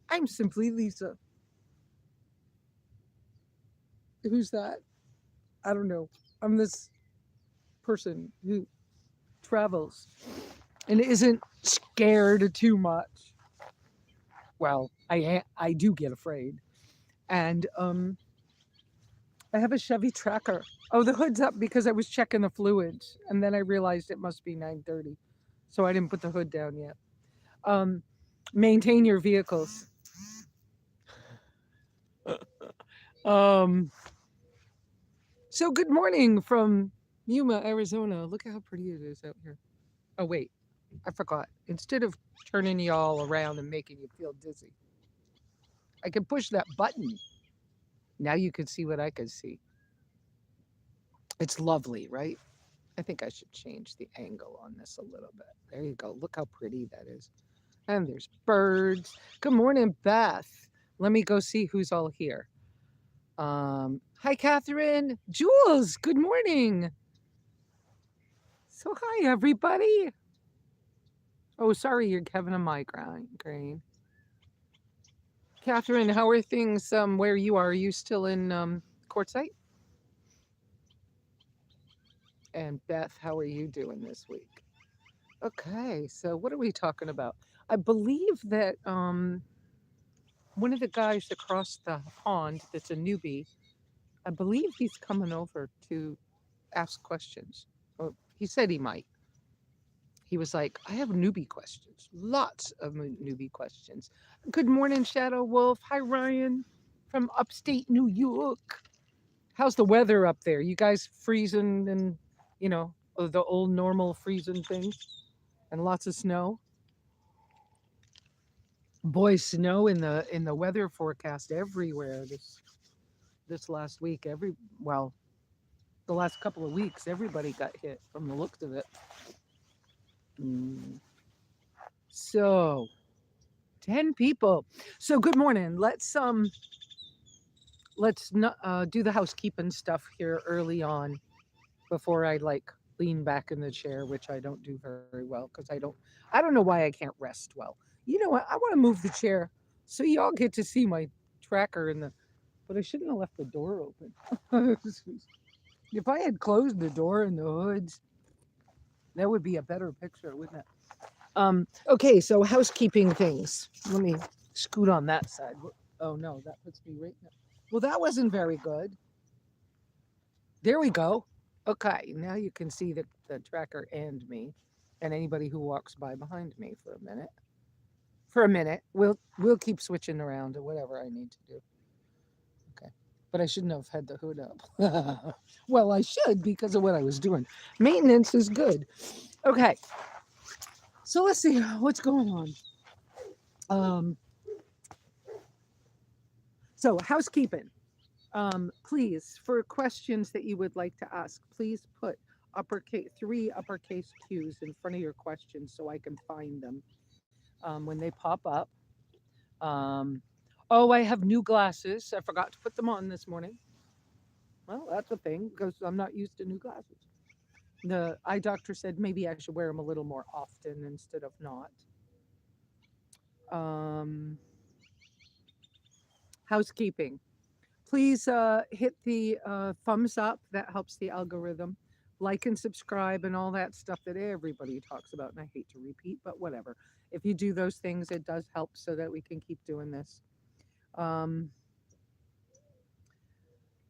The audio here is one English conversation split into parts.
I'm Simply Lesa. Who's that? I don't know. I'm this person who travels and isn't scared too much. Well, I do get afraid, and I have a Chevy Tracker. Oh, the hood's up because I was checking the fluids, and then I realized it must be 9:30, so I didn't put the hood down yet. Um, Maintain your vehicles. Um, so good morning from Yuma, Arizona. Look at how pretty it is out here. Oh wait, I forgot. Instead of turning y'all around and making you feel dizzy, I can push that button. Now you can see what I can see. It's lovely, right? I think I should change the angle on this a little bit. There you go. Look how pretty that is. And there's birds. Good morning, Beth. Let me go see who's all here. Hi, Catherine. Jules, good morning. So, hi, everybody. Oh, sorry, you're having a migraine. Catherine, how are things where you are? Are you still in Quartzsite? And Beth, how are you doing this week? Okay, so what are we talking about? I believe that one of the guys across the pond that's a newbie, I believe he's coming over to ask questions. Or he said he might. He was like, I have newbie questions, lots of newbie questions. Good morning, Shadow Wolf. Hi, Ryan from upstate New York. How's the weather up there? You guys freezing and, the old normal freezing things and lots of snow? Boy, snow in the weather forecast everywhere this last week. The last couple of weeks, everybody got hit from the looks of it. Mm. So, 10 people. So, good morning. Let's not do the housekeeping stuff here early on before I like lean back in the chair, which I don't do very well because I don't know why I can't rest well. You know what? I want to move the chair so y'all get to see my tracker but I shouldn't have left the door open. If I had closed the door and the hoods, that would be a better picture, wouldn't it? Okay, so housekeeping things. Let me scoot on that side. Oh no, that puts me right now. Well, that wasn't very good. There we go. Okay, now you can see the tracker and me, and anybody who walks by behind me for a minute. For a minute, we'll keep switching around to whatever I need to do. Okay, but I shouldn't have had the hood up. Well, I should because of what I was doing. Maintenance is good. Okay, so let's see what's going on. Um, so housekeeping. Please, for questions that you would like to ask, please put three uppercase Q's in front of your questions so I can find them when they pop up. Um, oh, I have new glasses. I forgot to put them on this morning. Well, that's a thing because I'm not used to new glasses. The eye doctor said maybe I should wear them a little more often instead of not. Um, Housekeeping. Please hit the thumbs up. That helps the algorithm. Like and subscribe and all that stuff that everybody talks about. And I hate to repeat, but whatever. If you do those things, it does help so that we can keep doing this. Um,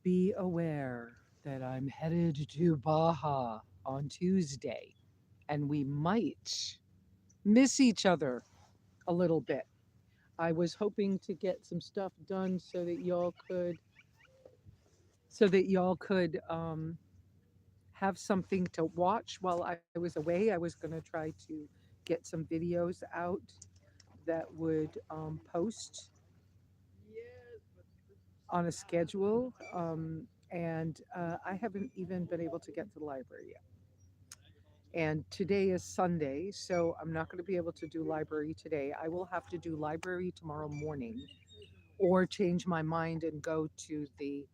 be aware that I'm headed to Baja on Tuesday, and we might miss each other a little bit. I was hoping to get some stuff done so that y'all could have something to watch while I was away. I was going to try to get some videos out that would post on a schedule. And I haven't even been able to get to the library yet. And today is Sunday, so I'm not going to be able to do library today. I will have to do library tomorrow morning or change my mind and go to the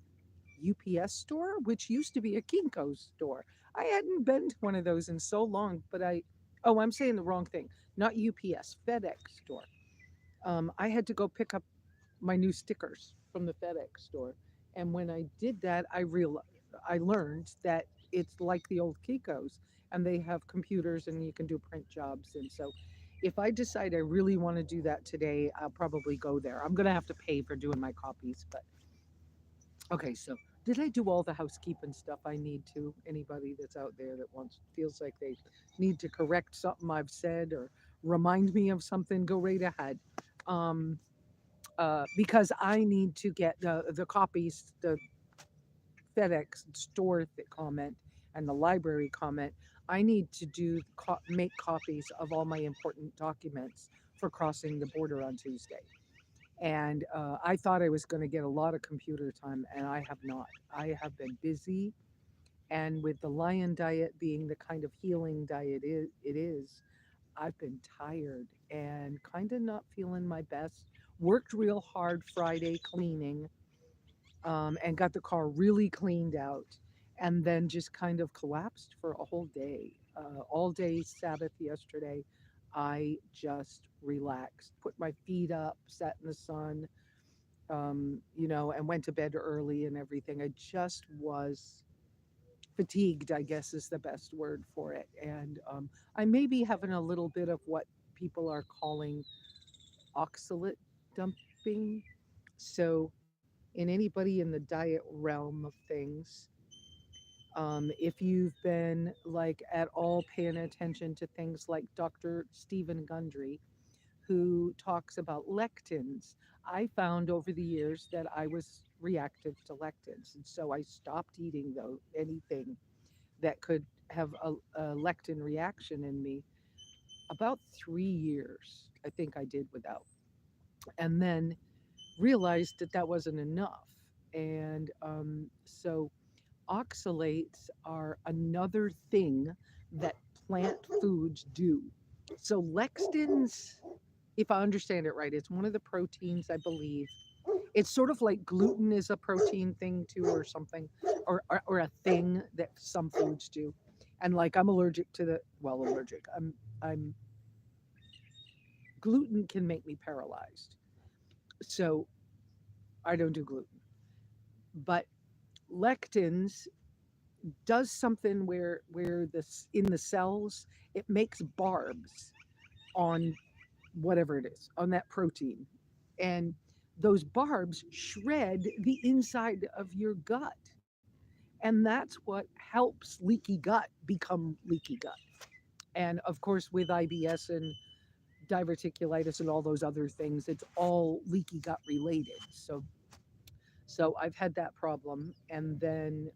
UPS store, which used to be a Kinko's store. I hadn't been to one of those in so long, but I'm saying the wrong thing. Not UPS, FedEx store. I had to go pick up my new stickers from the FedEx store. And when I did that, I learned that it's like the old Kikos, and they have computers and you can do print jobs. And so if I decide I really want to do that today, I'll probably go there. I'm going to have to pay for doing my copies, but okay, so did I do all the housekeeping stuff I need to? Anybody that's out there that wants feels like they need to correct something I've said or remind me of something, go right ahead. Um, because I need to get the copies, the FedEx store comment and the library comment. I need to make copies of all my important documents for crossing the border on Tuesday. And I thought I was going to get a lot of computer time, and I have not. I have been busy, and with the lion diet being the kind of healing diet it is, I've been tired and kind of not feeling my best. Worked real hard Friday cleaning, and got the car really cleaned out, and then just kind of collapsed for a whole day. All day Sabbath yesterday, I just relaxed, put my feet up, sat in the sun, and went to bed early and everything. I just was fatigued, I guess is the best word for it. And I may be having a little bit of what people are calling oxalate dumping. So, in anybody in the diet realm of things, if you've been like at all paying attention to things like Dr. Stephen Gundry, who talks about lectins, I found over the years that I was reactive to lectins. And so I stopped eating though anything that could have a lectin reaction in me about 3 years. I think I did without. And then realized that that wasn't enough. And so oxalates are another thing that plant foods do. So lectins, if I understand it right, it's one of the proteins I believe. It's sort of like gluten is a protein thing too, or something, or a thing that some foods do. And like I'm allergic to allergic. I'm gluten can make me paralyzed, so I don't do gluten. But lectins does something where this in the cells it makes barbs on whatever it is on that protein, and those barbs shred the inside of your gut, and that's what helps leaky gut become leaky gut. And of course with IBS and diverticulitis and all those other things, it's all leaky gut related. So I've had that problem. And then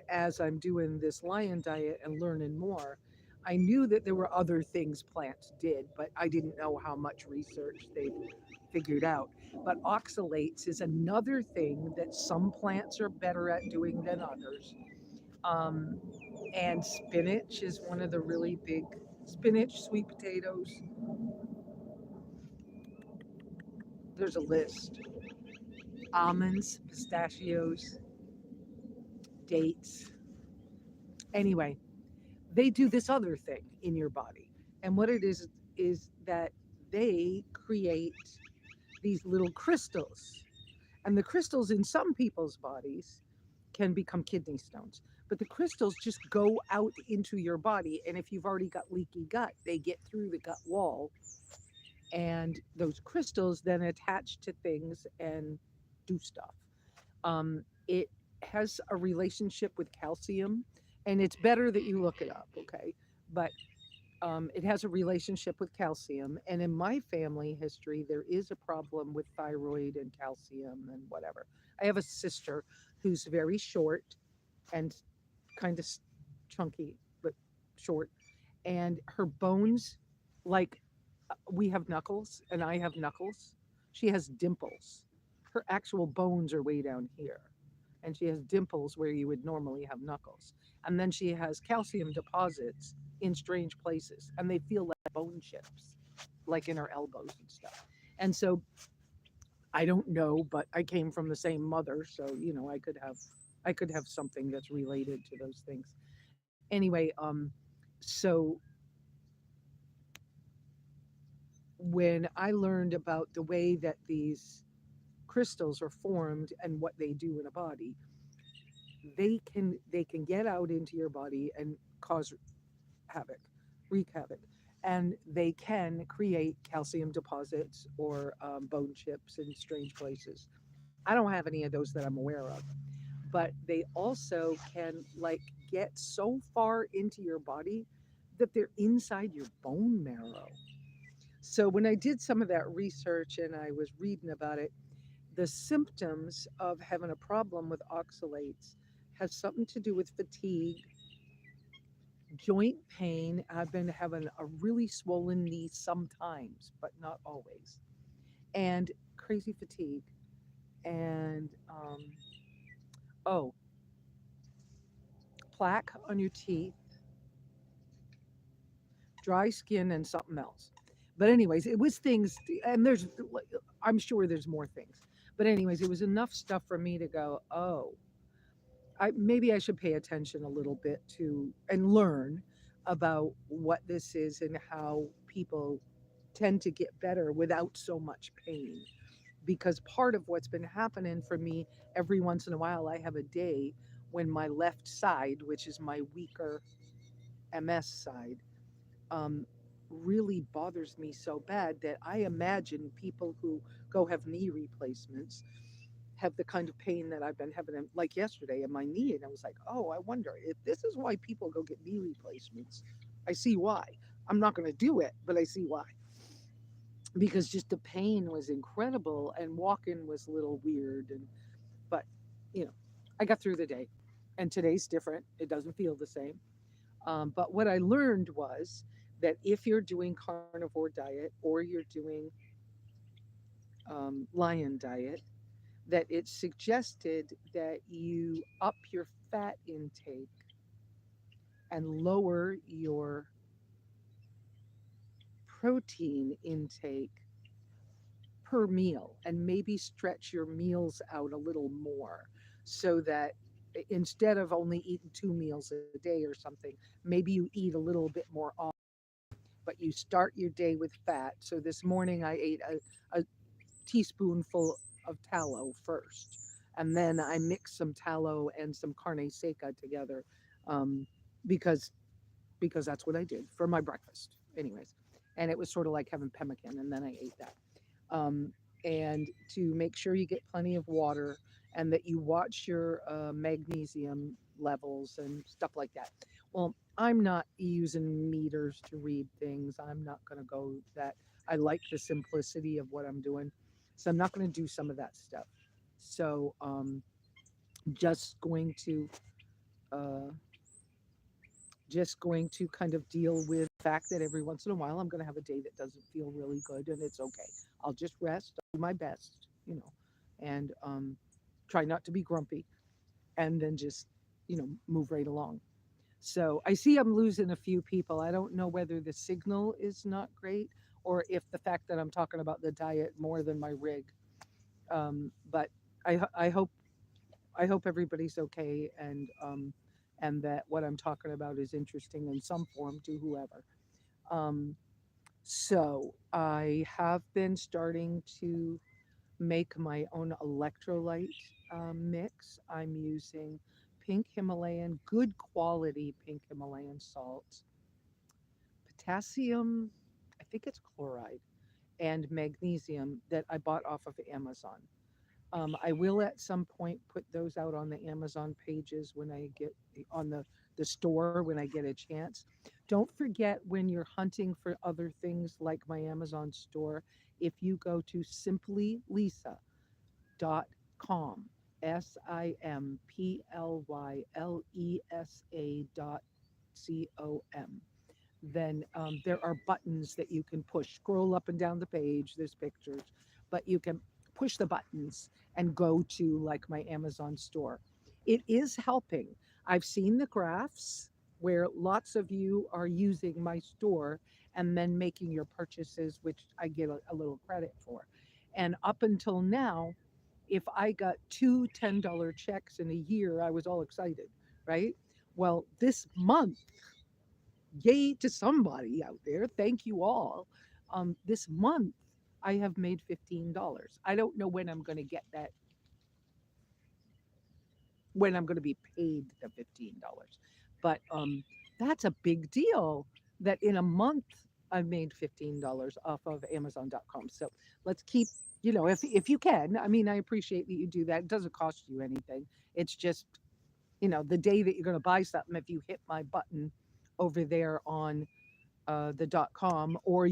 as I'm doing this lion diet and learning more, I knew that there were other things plants did, but I didn't know how much research they've figured out. But oxalates is another thing that some plants are better at doing than others. Um, and spinach is one of the really big spinach, sweet potatoes. There's a list. Almonds, pistachios, dates. Anyway, they do this other thing in your body. And what it is that they create these little crystals. And the crystals in some people's bodies can become kidney stones. But the crystals just go out into your body. And if you've already got leaky gut, they get through the gut wall. And those crystals then attach to things and do stuff. It has a relationship with calcium, and it's better that you look it up, okay? But it has a relationship with calcium. And in my family history, there is a problem with thyroid and calcium and whatever. I have a sister who's very short and kind of chunky, but short. And her bones, like we have knuckles and I have knuckles. She has dimples. Her actual bones are way down here. And she has dimples where you would normally have knuckles. And then she has calcium deposits in strange places, and they feel like bone chips, like in her elbows and stuff. And so I don't know, but I came from the same mother, so I could have something that's related to those things. Anyway, so when I learned about the way that these crystals are formed and what they do in a body, they can get out into your body and cause havoc, wreak havoc. And they can create calcium deposits or bone chips in strange places. I don't have any of those that I'm aware of, but they also can like get so far into your body that they're inside your bone marrow. So when I did some of that research and I was reading about it, the symptoms of having a problem with oxalates has something to do with fatigue, joint pain. I've been having a really swollen knee sometimes, but not always, and crazy fatigue. And oh, plaque on your teeth, dry skin, and something else. But anyways, it was things, and I'm sure there's more things. But anyways, it was enough stuff for me to go, oh, maybe I should pay attention a little bit to and learn about what this is and how people tend to get better without so much pain. Because part of what's been happening for me, every once in a while, I have a day when my left side, which is my weaker MS side, um, really bothers me so bad that I imagine people who go have knee replacements have the kind of pain that I've been having, like yesterday in my knee. And I was like, oh, I wonder if this is why people go get knee replacements. I see why. I'm not going to do it, but I see why. Because just the pain was incredible and walking was a little weird. But, you know, I got through the day. And today's different. It doesn't feel the same. But what I learned was that if you're doing carnivore diet or you're doing lion diet, that it's suggested that you up your fat intake and lower your protein intake per meal and maybe stretch your meals out a little more so that instead of only eating 2 meals a day or something, maybe you eat a little bit more often, but you start your day with fat. So this morning I ate a teaspoonful of tallow first, and then I mixed some tallow and some carne seca together, um, because that's what I did for my breakfast, anyways. And it was sort of like having pemmican, and then I ate that. Um, and to make sure you get plenty of water and that you watch your magnesium levels and stuff like that. Well, I'm not using meters to read things. I'm not going to go that. I like the simplicity of what I'm doing. So I'm not going to do some of that stuff. So just going to uh, just going to kind of deal with the fact that every once in a while I'm going to have a day that doesn't feel really good, and it's okay. I'll just rest, I'll do my best, and try not to be grumpy, and then just move right along. So I see I'm losing a few people. I don't know whether the signal is not great or if the fact that I'm talking about the diet more than my rig. But I hope everybody's okay, and that what I'm talking about is interesting in some form to whoever. Um, so I have been starting to make my own electrolyte mix. I'm using pink Himalayan, good quality pink Himalayan salt, potassium, I think it's chloride, and magnesium that I bought off of Amazon. I will at some point put those out on the Amazon pages when I get on the store when I get a chance. Don't forget when you're hunting for other things like my Amazon store, if you go to simplylesa.com, SimplyLesa.com, then there are buttons that you can push. Scroll up and down the page, there's pictures, but you can push the buttons and go to like my Amazon store. It is helping. I've seen the graphs where lots of you are using my store and then making your purchases, which I get a little credit for. And up until now, if I got two $10 checks in a year, I was all excited, right? Well, this month, yay to somebody out there. Thank you all. This month I have made $15. I don't know when I'm going to get that, when I'm going to be paid the $15. But that's a big deal that in a month I've made $15 off of Amazon.com. So let's keep, if you can. I mean, I appreciate that you do that. It doesn't cost you anything. It's just, the day that you're going to buy something, if you hit my button over there on the .com, or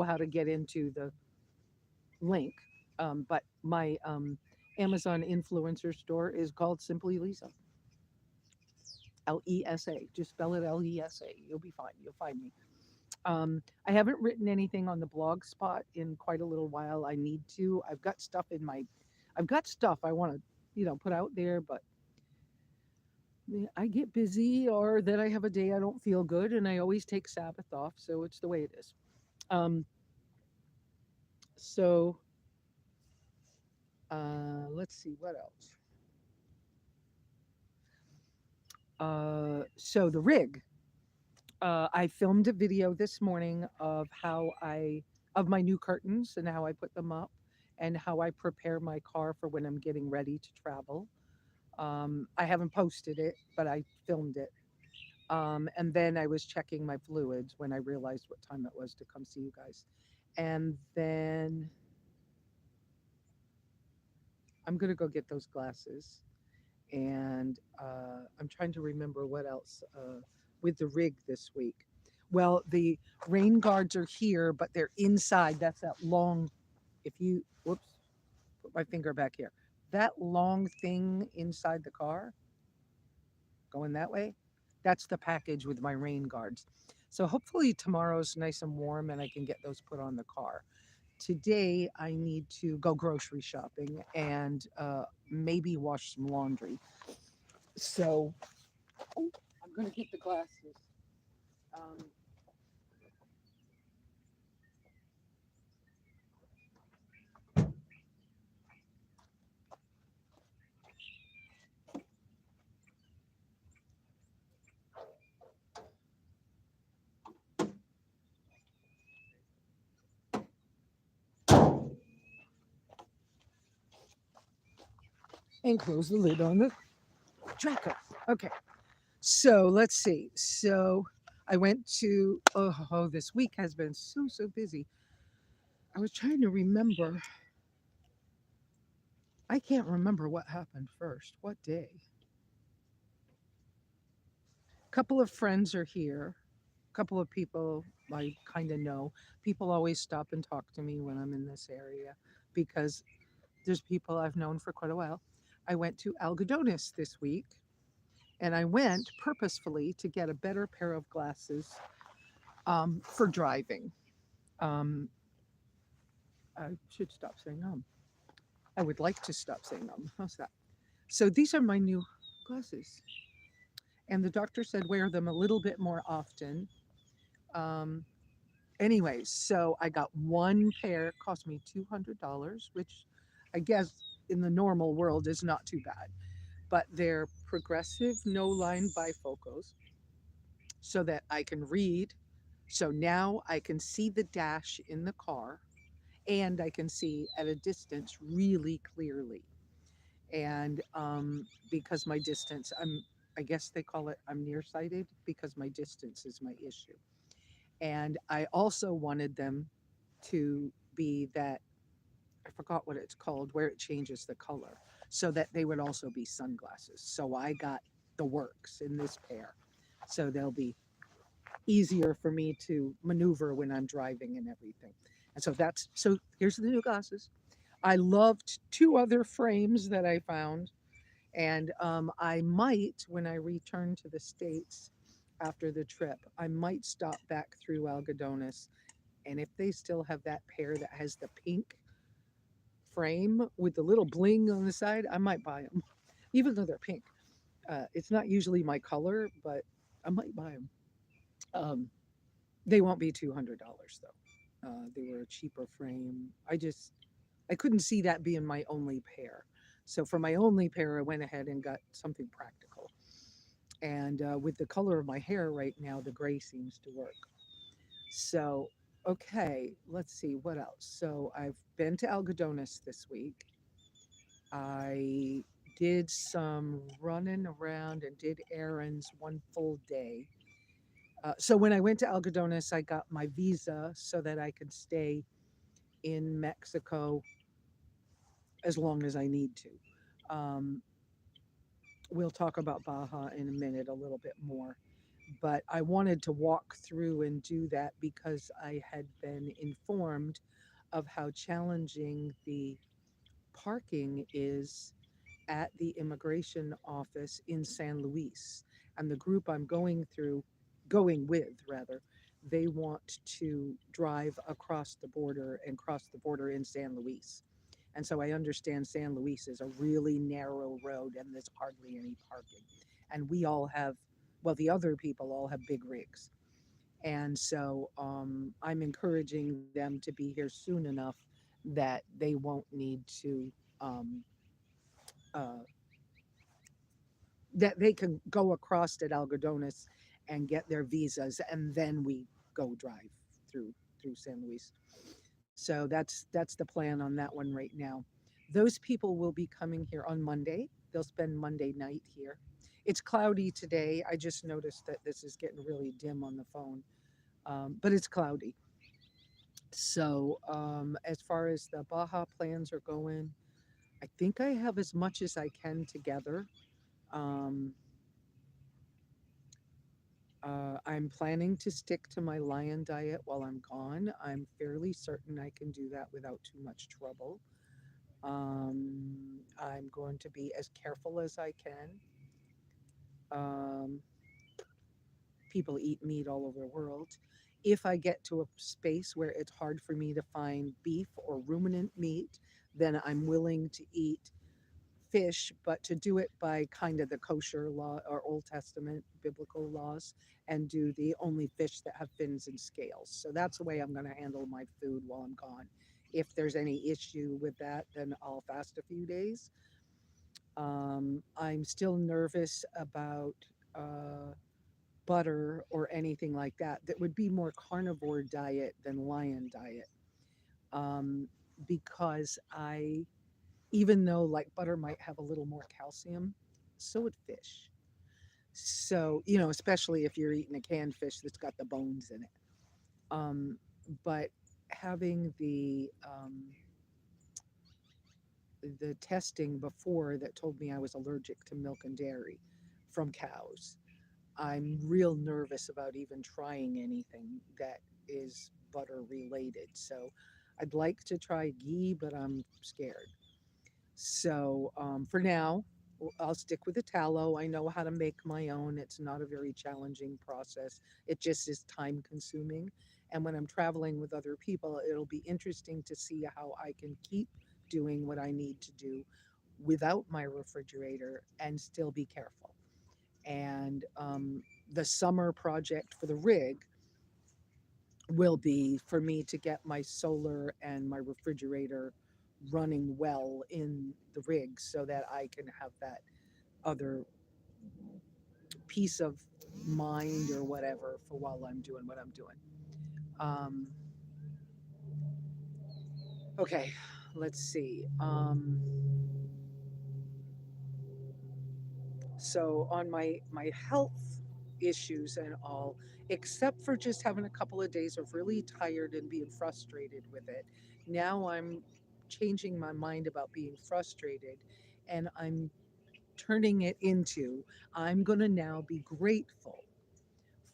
how to get into the link. But my Amazon influencer store is called Simply Lesa. Lesa. Just spell it Lesa. You'll be fine. You'll find me. I haven't written anything on the blog spot in quite a little while. I need to. I've got stuff I want to, put out there, but I get busy, or that I have a day I don't feel good, and I always take Sabbath off. So it's the way it is. Um, so let's see what else. So the rig. I filmed a video this morning of my new curtains and how I put them up, and how I prepare my car for when I'm getting ready to travel. I haven't posted it, but I filmed it. And then I was checking my fluids when I realized what time it was to come see you guys. And then I'm gonna go get those glasses. And I'm trying to remember what else with the rig this week. Well, the rain guards are here, but they're inside. That's that long, if you, whoops, put my finger back here. That long thing inside the car, going that way, that's the package with my rain guards. So hopefully tomorrow's nice and warm and I can get those put on the car. Today I need to go grocery shopping and maybe wash some laundry. So oh, I'm gonna get the glasses. Um, and close the lid on the tracker. Okay, so let's see. So I went to, this week has been so busy. I was trying to remember. I can't remember what happened first. What day? A couple of friends are here. A couple of people I kind of know. People always stop and talk to me when I'm in this area because there's people I've known for quite a while. I went to Algodones this week, and I went purposefully to get a better pair of glasses for driving. Um, I should stop saying I would like to stop saying How's that? So these are my new glasses, and the doctor said wear them a little bit more often. Um, Anyways, so I got one pair, cost me $200, which I guess in the normal world is not too bad. But they're progressive no line bifocals so that I can read. So now I can see the dash in the car, and I can see at a distance really clearly. And because my distance, I guess they call it, I'm nearsighted because my distance is my issue. And I also wanted them to be that, I forgot what it's called, where it changes the color, so that they would also be sunglasses. So I got the works in this pair. So they'll be easier for me to maneuver when I'm driving and everything. And so here's the new glasses. I loved two other frames that I found. And I might, when I return to the States after the trip, I might stop back through Algodones. And if they still have that pair that has the pink frame with the little bling on the side, I might buy them, even though they're pink. It's not usually my color, but I might buy them. Um, they won't be $200 though. They were a cheaper frame. I couldn't see that being my only pair. So for my only pair, I went ahead and got something practical. And with the color of my hair right now, the gray seems to work. So, Okay, let's see what else. So I've been to Algodones this week. I did some running around and did errands one full day. So when I went to Algodones, I got my visa so that I could stay in Mexico as long as I need to. Um, we'll talk about Baja in a minute a little bit more. But I wanted to walk through and do that because I had been informed of how challenging the parking is at the immigration office in San Luis. And the group I'm going with rather, they want to drive across the border and cross the border in San Luis. And so I understand San Luis is a really narrow road and there's hardly any parking. And we all have, well, the other people all have big rigs. And so I'm encouraging them to be here soon enough that they won't need to, um, uh, that they can go across at Algodones and get their visas, and then we go drive through San Luis. So that's the plan on that one right now. Those people will be coming here on Monday. They'll spend Monday night here. It's cloudy today. I just noticed that this is getting really dim on the phone, but it's cloudy. So as far as the Baja plans are going, I think I have as much as I can together. Um, I'm planning to stick to my lion diet while I'm gone. I'm fairly certain I can do that without too much trouble. I'm going to be as careful as I can. Um, People eat meat all over the world. If I get to a space where it's hard for me to find beef or ruminant meat, then I'm willing to eat fish, but to do it by kind of the kosher law or Old Testament biblical laws and do the only fish that have fins and scales. So that's the way I'm going to handle my food while I'm gone. If there's any issue with that, then I'll fast a few days. I'm still nervous about butter or anything like that. That would be more carnivore diet than lion diet. Um, because even though like butter might have a little more calcium, so would fish. So, especially if you're eating a canned fish that's got the bones in it. Um, but having the testing before that told me I was allergic to milk and dairy from cows, I'm real nervous about even trying anything that is butter related. So I'd like to try ghee, but I'm scared. So for now, I'll stick with the tallow. I know how to make my own. It's not a very challenging process. It just is time consuming. And when I'm traveling with other people, it'll be interesting to see how I can keep doing what I need to do without my refrigerator and still be careful. And the summer project for the rig will be for me to get my solar and my refrigerator running well in the rig so that I can have that other peace of mind or whatever for while I'm doing what I'm doing. Um, okay, let's see. So on my health issues and all, except for just having a couple of days of really tired and being frustrated with it, now I'm changing my mind about being frustrated, and I'm turning it into I'm going to now be grateful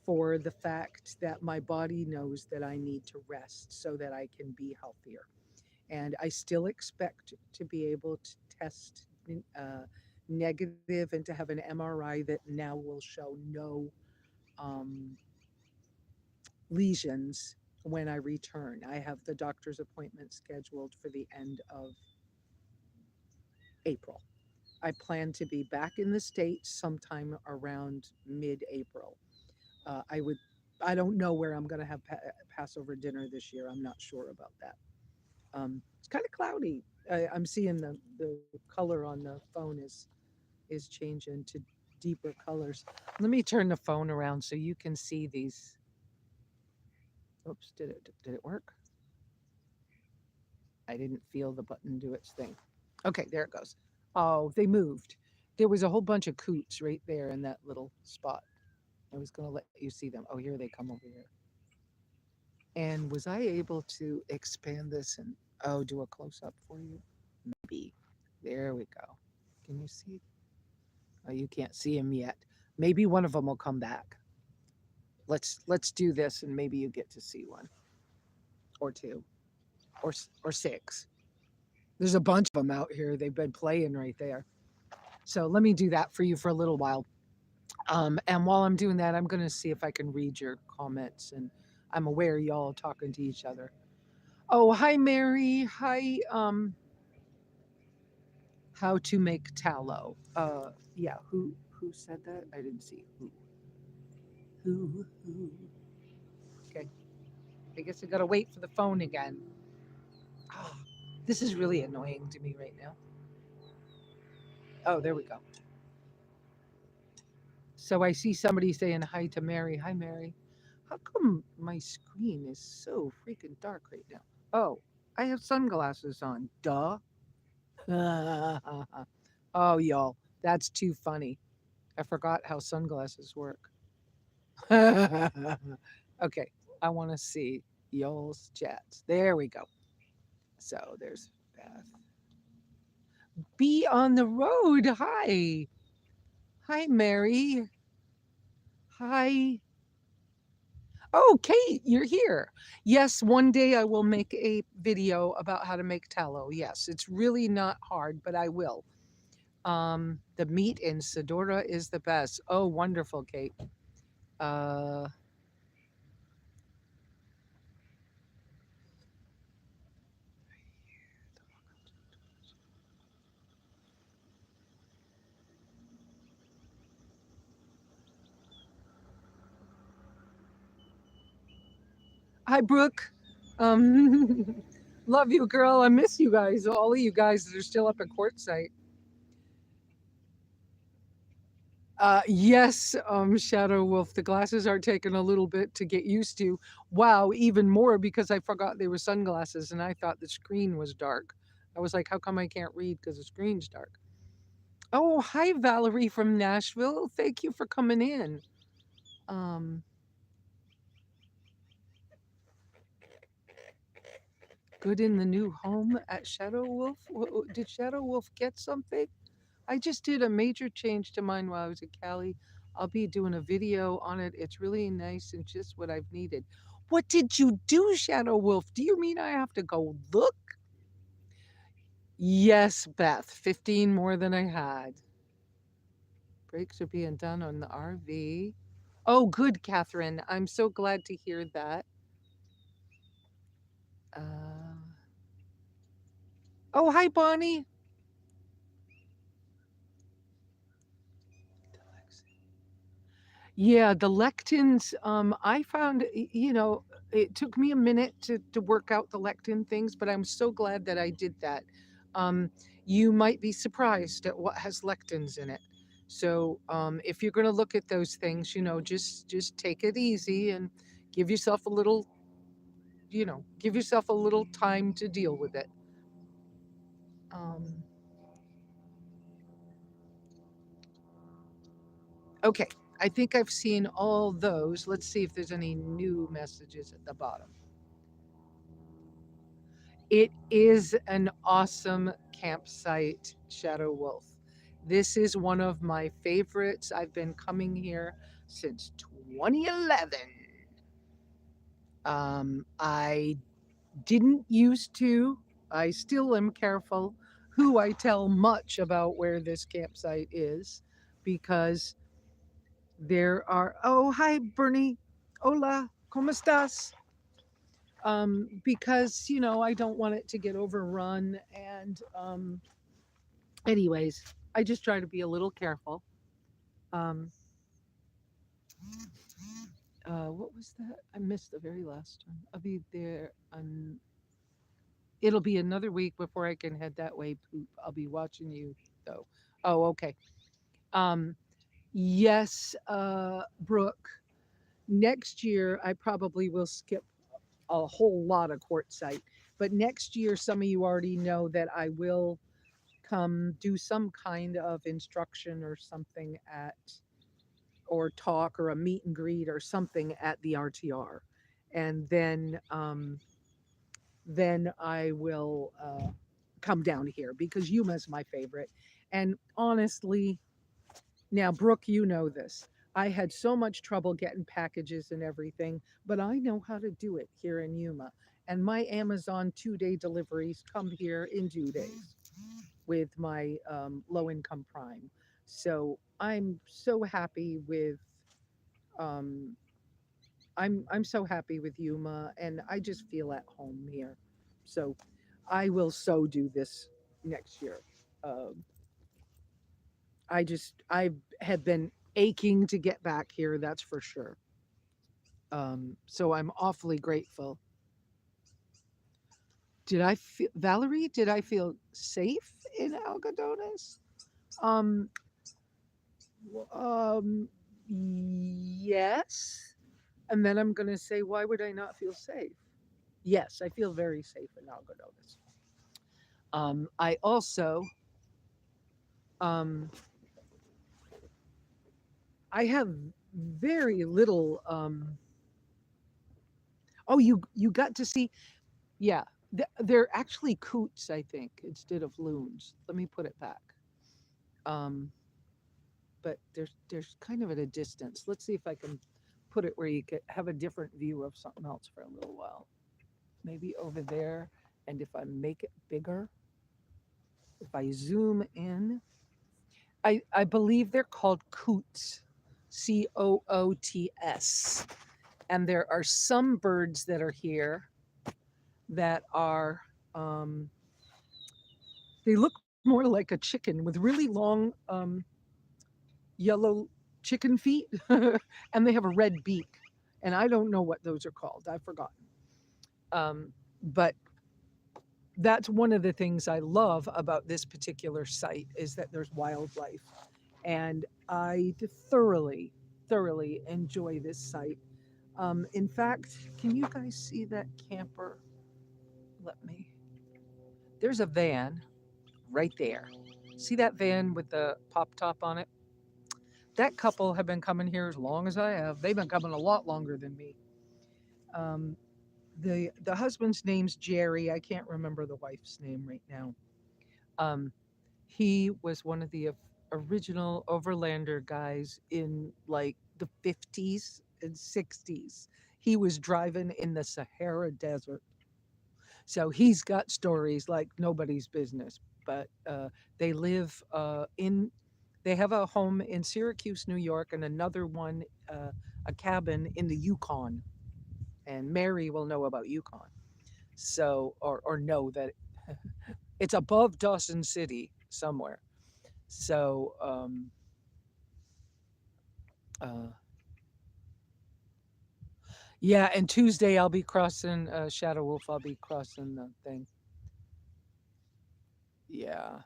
for the fact that my body knows that I need to rest so that I can be healthier. And I still expect to be able to test uh, negative and to have an MRI that now will show no um, lesions when I return. I have the doctor's appointment scheduled for the end of April. I plan to be back in the States sometime around mid April. I would, I don't know where I'm going to have Passover dinner this year. I'm not sure about that. It's kind of cloudy. I'm seeing the color on the phone is changing to deeper colors. Let me turn the phone around so you can see these. Oops, did it work? I didn't feel the button do its thing. Okay, there it goes. Oh, they moved. There was a whole bunch of coots right there in that little spot. I was going to let you see them. Oh, here they come over here. And was I able to expand this and do a close up for you? Maybe. There we go. Can you see? Oh, you can't see him yet. Maybe one of them will come back. Let's do this and maybe you get to see one or two or six. There's a bunch of them out here. They've been playing right there. So let me do that for you for a little while. And while I'm doing that, I'm going to see if I can read your comments. And I'm aware y'all talking to each other. Oh, hi, Mary. Hi, how to make tallow. Yeah, who said that? I didn't see who. Who? Okay, I guess I gotta wait for the phone again. Oh, this is really annoying to me right now. Oh, there we go. So I see somebody saying hi to Mary. Hi, Mary. How come my screen is so freaking dark right now? Oh, I have sunglasses on. Duh. Oh, y'all, that's too funny. I forgot how sunglasses work. Okay, I want to see y'all's chats. There we go. So there's Beth. Be on the road. Hi. Hi, Mary. Hi. Oh, Kate, you're here. Yes, one day I will make a video about how to make tallow. Yes, it's really not hard, but I will. The meat in Sedora is the best. Oh, wonderful, Kate. Uh, Hi, Brooke. Um, love you, girl. I miss you guys. All of you guys that are still up at Quartzsite. Yes, Shadow Wolf. The glasses are taking a little bit to get used to. Wow, even more because I forgot they were sunglasses and I thought the screen was dark. I was like, how come I can't read because the screen's dark? Oh, hi, Valerie from Nashville. Thank you for coming in. Um, Good in the new home at Shadow Wolf. Did Shadow Wolf get something? I just did a major change to mine while I was at Cali. I'll be doing a video on it. It's really nice and just what I've needed. What did you do, Shadow Wolf? Do you mean I have to go look? Yes, Beth, 15 more than I had. Brakes are being done on the RV. Oh, good, Catherine. I'm so glad to hear that. Uh, oh, hi, Bonnie. Yeah, the lectins, I found, it took me a minute to work out the lectin things, but I'm so glad that I did that. Um, you might be surprised at what has lectins in it. So, if you're going to look at those things, just take it easy and give yourself a little, give yourself a little time to deal with it. Um, okay, I think I've seen all those. Let's see if there's any new messages at the bottom. It is an awesome campsite, Shadow Wolf. This is one of my favorites. I've been coming here since 2011. I didn't used to, I still am careful who I tell much about where this campsite is because oh, hi, Bernie. Hola, ¿cómo estás? Because I don't want it to get overrun. And anyways, I just try to be a little careful. Um, what was that? I missed the very last one. I'll be there. It'll be another week before I can head that way. Poop. I'll be watching you though. Oh, okay. Um, yes, Brooke. Next year, I probably will skip. a whole lot of quartzite. But next year, some of you already know that I will come do some kind of instruction or something at, or talk or a meet and greet or something at the RTR. And then I will come down here because Yuma's my favorite. And honestly, now, Brooke, you know this. I had so much trouble getting packages and everything, but I know how to do it here in Yuma. And my Amazon 2-day deliveries come here in 2 days with my low income prime. So I'm so happy with um, I'm so happy with Yuma, and I just feel at home here. So I will so do this next year. Um, I have been aching to get back here, that's for sure. So I'm awfully grateful. Did I feel Valerie? Did I feel safe in Algodones? Um, yes. And then I'm gonna say, why would I not feel safe? Yes, I feel very safe in Algodones. I also, um, I have very little. Oh, you got to see. Yeah, they're actually coots, I think, instead of loons. Let me put it back. Um, but there's kind of at a distance. Let's see if I can put it where you could have a different view of something else for a little while. Maybe over there. And if I make it bigger, if I zoom in, I believe they're called coots, Coots. And there are some birds that are here that are um, they look more like a chicken with really long yellow chicken feet, and they have a red beak. And I don't know what those are called. I've forgotten. But that's one of the things I love about this particular site is that there's wildlife, and I thoroughly, thoroughly enjoy this site. In fact, can you guys see that camper? Let me. There's a van right there. See that van with the pop top on it? That couple have been coming here as long as I have. They've been coming a lot longer than me. Um, the husband's name's Jerry. I can't remember the wife's name right now. Um, he was one of the original overlander guys in like the 50s and 60s. He was driving in the Sahara Desert. So he's got stories like nobody's business. But they live they have a home in Syracuse, New York, and another one, a cabin in the Yukon. And Mary will know about Yukon. So, or know that it's above Dawson City somewhere. So, uh, yeah, and Tuesday I'll be crossing Shadow Wolf. I'll be crossing the thing. Yeah.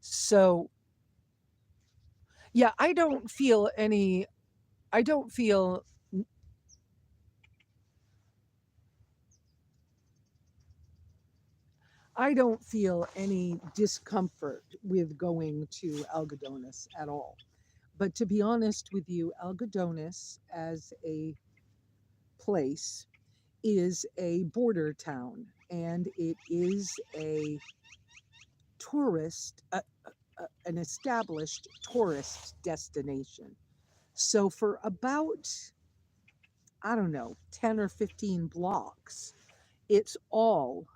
So, yeah, I don't feel I don't feel any discomfort with going to Algodones at all. But to be honest with you, Algodones as a place is a border town, and it is a tourist, an established tourist destination. So for about, I don't know, 10 or 15 blocks, it's all,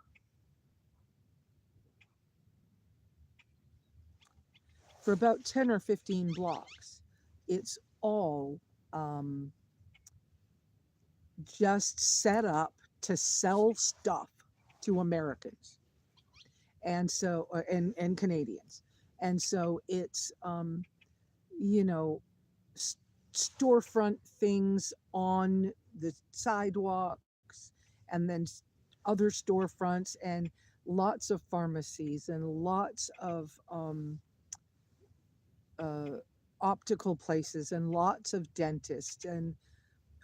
for about 10 or 15 blocks, it's all um, just set up to sell stuff to Americans and Canadians. And so it's you know s- storefront things on the sidewalks, and then other storefronts, and lots of pharmacies and lots of uh, optical places and lots of dentists and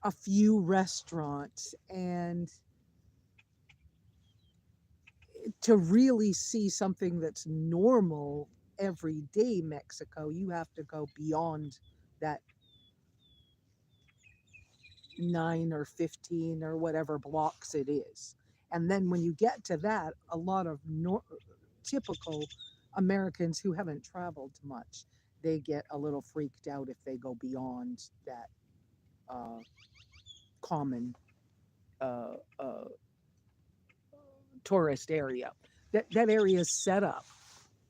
a few restaurants, and to really see something that's normal everyday Mexico, you have to go beyond that 9 or 15 or whatever blocks it is. And then when you get to that, a lot of typical Americans who haven't traveled much, they get a little freaked out if they go beyond that uh, common uh, uh, tourist area. That area is set up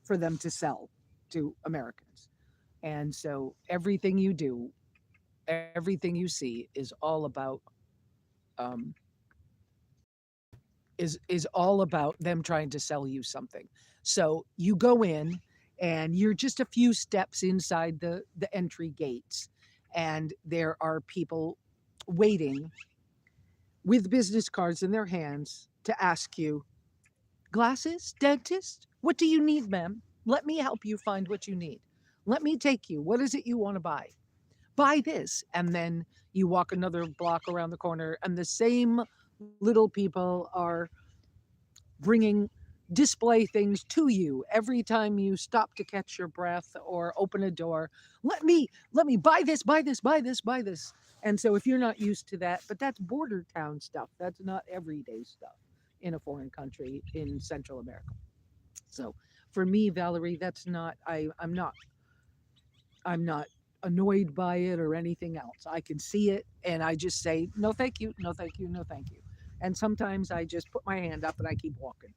for them to sell to Americans. And so everything you do, everything you see is all about um, is all about them trying to sell you something. So you go in and you're just a few steps inside the entry gates, and there are people waiting with business cards in their hands to ask you, "Glasses, dentist, what do you need, ma'am? Let me help you find what you need. Let me take you. What is it you want to buy? Buy this." And then you walk another block around the corner, and the same little people are bringing display things to you every time you stop to catch your breath or open a door. Let me buy this, buy this, buy this, buy this. And so if you're not used to that, but that's border town stuff, that's not everyday stuff in a foreign country in Central America. So for me, Valerie, that's not, I'm not annoyed by it or anything else. I can see it and I just say, no, thank you, no, thank you, no, thank you. And sometimes I just put my hand up and I keep walking.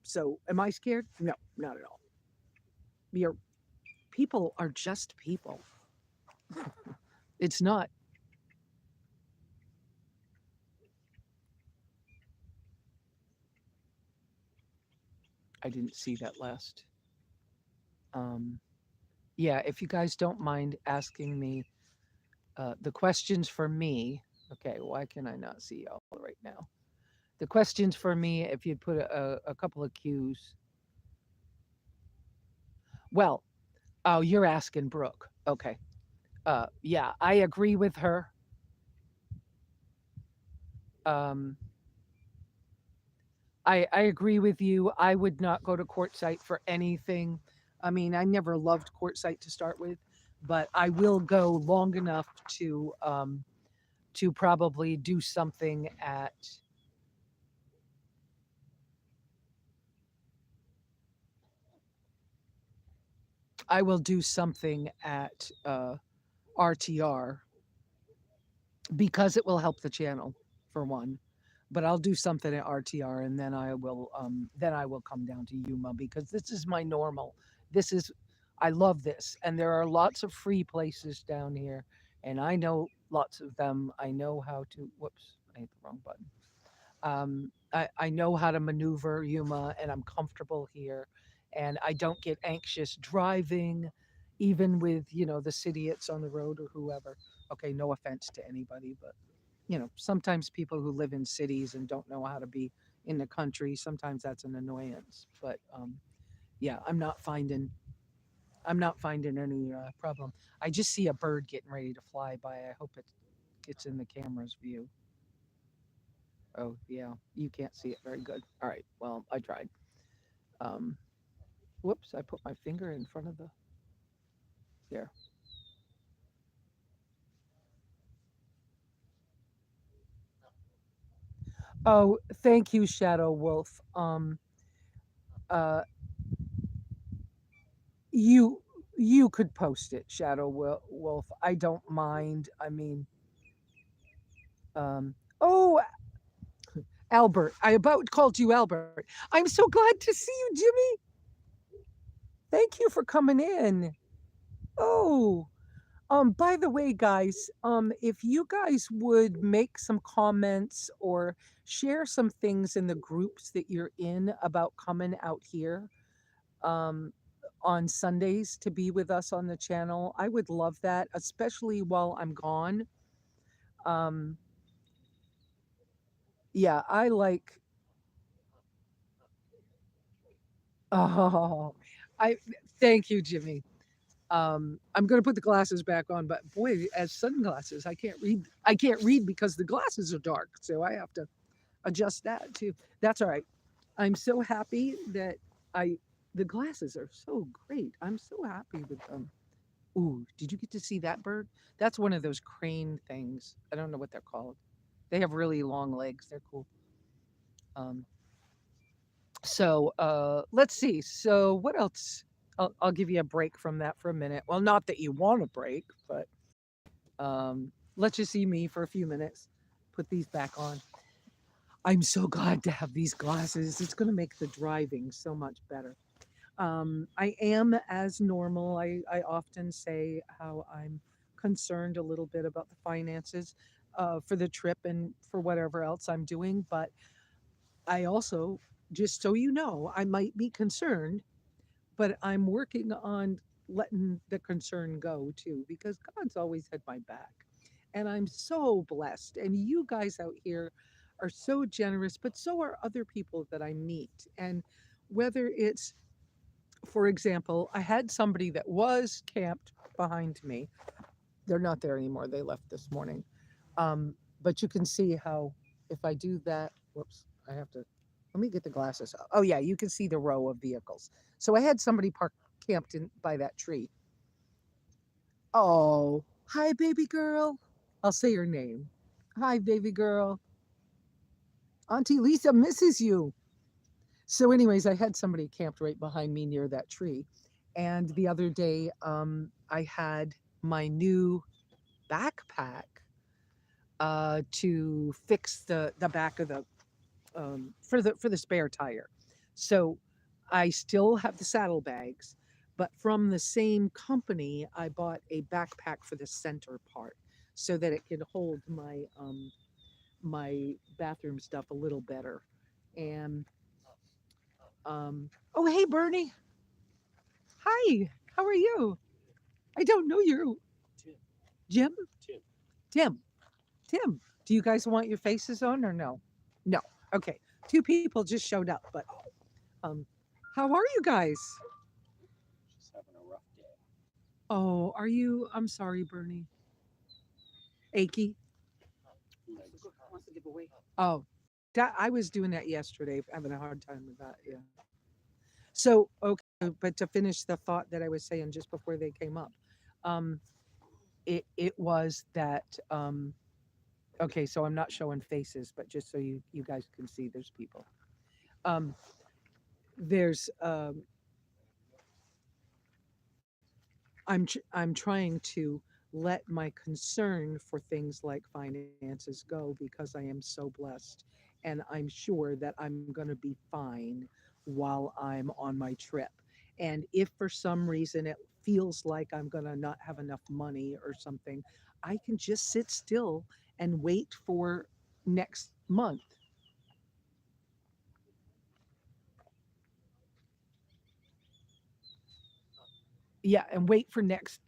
So am I scared? No, not at all. Your people are just people. It's not. I didn't see that last. Um, yeah, if you guys don't mind asking me the questions for me. Okay, why can I not see y'all right now? The questions for me, if you'd put a couple of cues. Well, oh, you're asking Brooke. Okay. Yeah, I agree with her. Um, I agree with you. I would not go to quartzsite for anything. I mean, I never loved quartzsite to start with, but I will go long enough to probably do something at. I will do something at RTR because it will help the channel for one. But I'll do something at RTR and then I will come down to Yuma because this is my normal. This is I love this, and there are lots of free places down here, and I know lots of them. I know how to. Whoops, I hit the wrong button. I know how to maneuver Yuma, and I'm comfortable here, and I don't get anxious driving, even with the city it's on the road or whoever. Okay, no offense to anybody, but sometimes people who live in cities and don't know how to be in the country, sometimes that's an annoyance. But yeah, I'm not finding any problem. I just see a bird getting ready to fly by. I hope it's in the camera's view. Oh yeah, you can't see it very good. All right, well I tried. Um, Whoops, I put my finger in front of the there. Oh, thank you, Shadow Wolf. Uh, you you could post it, Shadow Wolf. I don't mind. I mean, oh, Albert, I about called you Albert. I'm so glad to see you, Jimmy. Thank you for coming in. Oh, by the way, guys, if you guys would make some comments or share some things in the groups that you're in about coming out here, um, on Sundays to be with us on the channel, I would love that, especially while I'm gone. Um, yeah, I like. Oh, I thank you, Jimmy. I'm going to put the glasses back on, but boy, as sunglasses, I can't read. I can't read because the glasses are dark, so I have to adjust that too. That's all right. I'm so happy that I the glasses are so great. I'm so happy with them. Ooh, did you get to see that bird? That's one of those crane things. I don't know what they're called. They have really long legs. They're cool. Um, let's see. So what else? I'll give you a break from that for a minute. Well, not that you want a break, but let you see me for a few minutes. Put these back on. I'm so glad to have these glasses. It's going to make the driving so much better. I am as normal. I often say how I'm concerned a little bit about the finances for the trip and for whatever else I'm doing. But I also, just so you know, I might be concerned, but I'm working on letting the concern go too, because God's always had my back. And I'm so blessed. And you guys out here are so generous, but so are other people that I meet. And whether it's, for example, I had somebody that was camped behind me. They're not there anymore. They left this morning. But you can see how if I do that, whoops, I have to let me get the glasses. Oh yeah, you can see the row of vehicles. So I had somebody parked camped in by that tree. Oh, hi baby girl. I'll say your name. Hi baby girl. Auntie Lisa misses you. So anyways, I had somebody camped right behind me near that tree. And the other day, I had my new backpack to fix the back of the for the spare tire. So I still have the saddlebags, but from the same company, I bought a backpack for the center part so that it can hold my bathroom stuff a little better. And oh hey Bernie, hi, how are you? I don't know you, Jim, Tim, Tim. Do you guys want your faces on or no? No. Okay. Two people just showed up, but um, how are you guys? Oh, are you? I'm sorry, Bernie. Achy. Oh, that I was doing that yesterday, having a hard time with that. Yeah. So okay, but to finish the thought that I was saying just before they came up, um, it was that okay. So I'm not showing faces, but just so you guys can see, there's people. Um, there's I'm trying to let my concern for things like finances go because I am so blessed, and I'm sure that I'm going to be fine while I'm on my trip. And if for some reason it feels like I'm going to not have enough money or something, I can just sit still and wait for next month. Yeah, and wait for next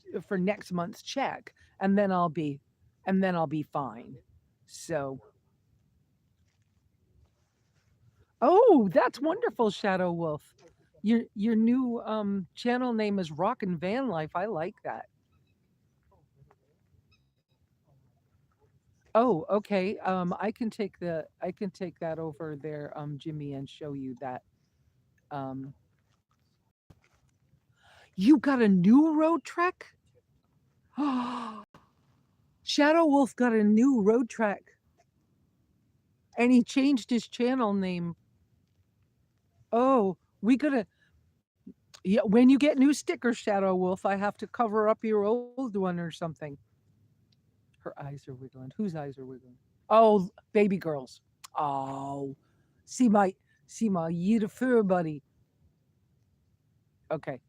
month's check, and then I'll be fine. So, oh, that's wonderful, Shadow Wolf. Your new channel name is Rockin' Van Life. I like that. Oh, okay. I can take that over there, Jimmy, and show you that. Um, you got a new road trek? Shadow Wolf got a new road trek, and he changed his channel name. Oh, we gotta. Yeah, when you get new stickers, Shadow Wolf, I have to cover up your old one or something. Her eyes are wiggling. Whose eyes are wiggling? Oh, baby girls. Oh, see my see my beautiful buddy. Okay.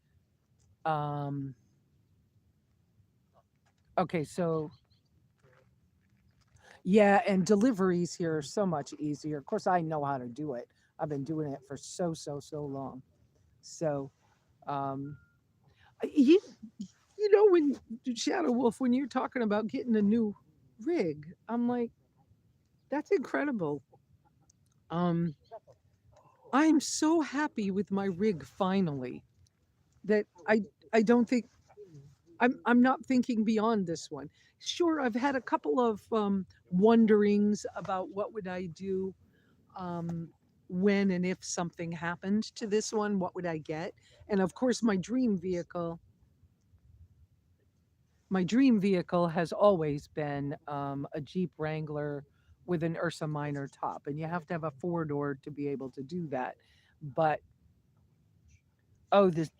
Um. Okay. So yeah, and deliveries here are so much easier. Of course, I know how to do it. I've been doing it for so long. So, um, you you know when Shadow Wolf, when you're talking about getting a new rig, I'm like, that's incredible. Um, I'm so happy with my rig finally that I don't think. I'm not thinking beyond this one. Sure, I've had a couple of wonderings about what would I do um, when and if something happened to this one, what would I get? And of course, my dream vehicle has always been a Jeep Wrangler with an Ursa Minor top, and you have to have a four door to be able to do that. But oh, this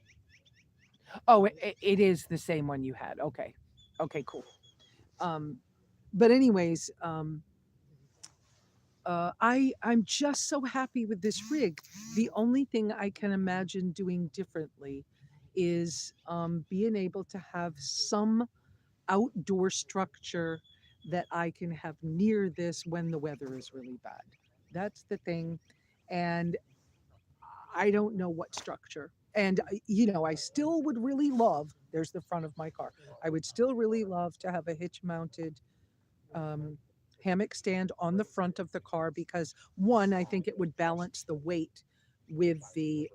it is the same one you had. Okay, okay, cool. Um, but anyways, I'm just so happy with this rig. The only thing I can imagine doing differently is being able to have some outdoor structure that I can have near this when the weather is really bad. That's the thing. And I don't know what structure. And, I still would really love, there's the front of my car. I would still really love to have a hitch mounted um, hammock stand on the front of the car because, one, I think it would balance the weight with the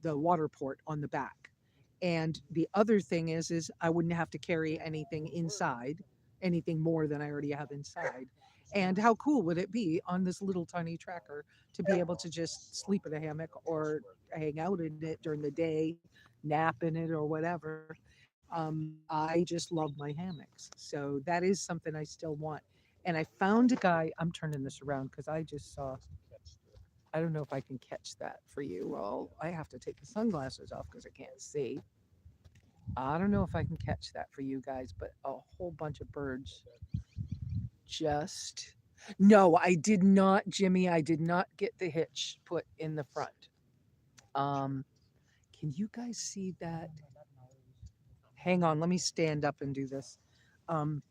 water port on the back. And the other thing is I wouldn't have to carry anything inside, anything more than I already have inside. And how cool would it be on this little tiny tracker to be able to just sleep in a hammock or hang out in it during the day, nap in it or whatever. I just love my hammocks. So that is something I still want. And I found a guy, I'm turning this around because I just saw, I don't know if I can catch that for you. Well, I have to take the sunglasses off because I can't see. I don't know if I can catch that for you guys, but a whole bunch of birds just. No, I did not, Jimmy. I did not get the hitch put in the front. Um, can you guys see that? Hang on, let me stand up and do this. Um,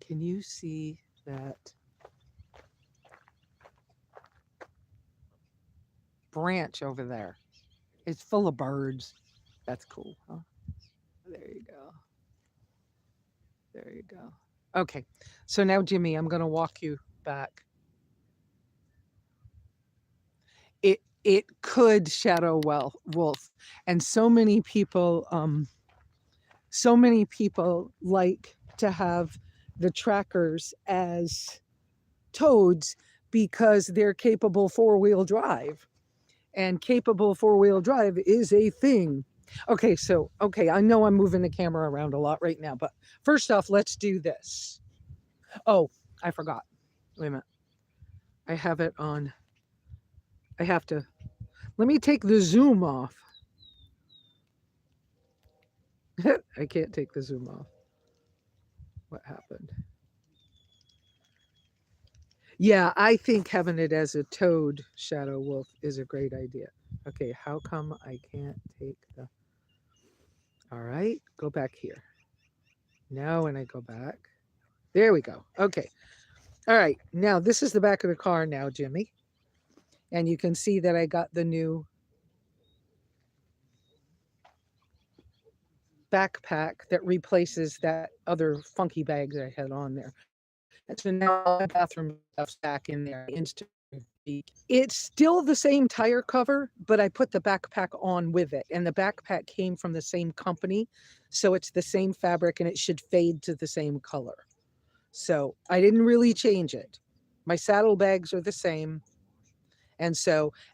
can you see that branch over there? It's full of birds. That's cool, huh? There you go. There you go. Okay. So now, Jimmy, I'm going to walk you back. It could shadow wolf, and so many people like to have the trackers as toads because they're capable four-wheel drive, and capable four-wheel drive is a thing. Okay, I know I'm moving the camera around a lot right now, but first off, let's do this. Oh, I forgot. Wait a minute. I have it on. I have to. Let me take the zoom off. I can't take the zoom off. What happened? Yeah, I think having it as a toad shadow wolf is a great idea. Okay, how come I can't take the. All right, go back here. Now, when I go back, there we go. Okay. All right. Now, this is the back of the car now, Jimmy. And you can see that I got the new backpack that replaces that other funky bag that I had on there. And so now all my bathroom stuff's back in there. It's still the same tire cover, but I put the backpack on with it. And the backpack came from the same company. So it's the same fabric and it should fade to the same color. So I didn't really change it. My saddlebags are the same. And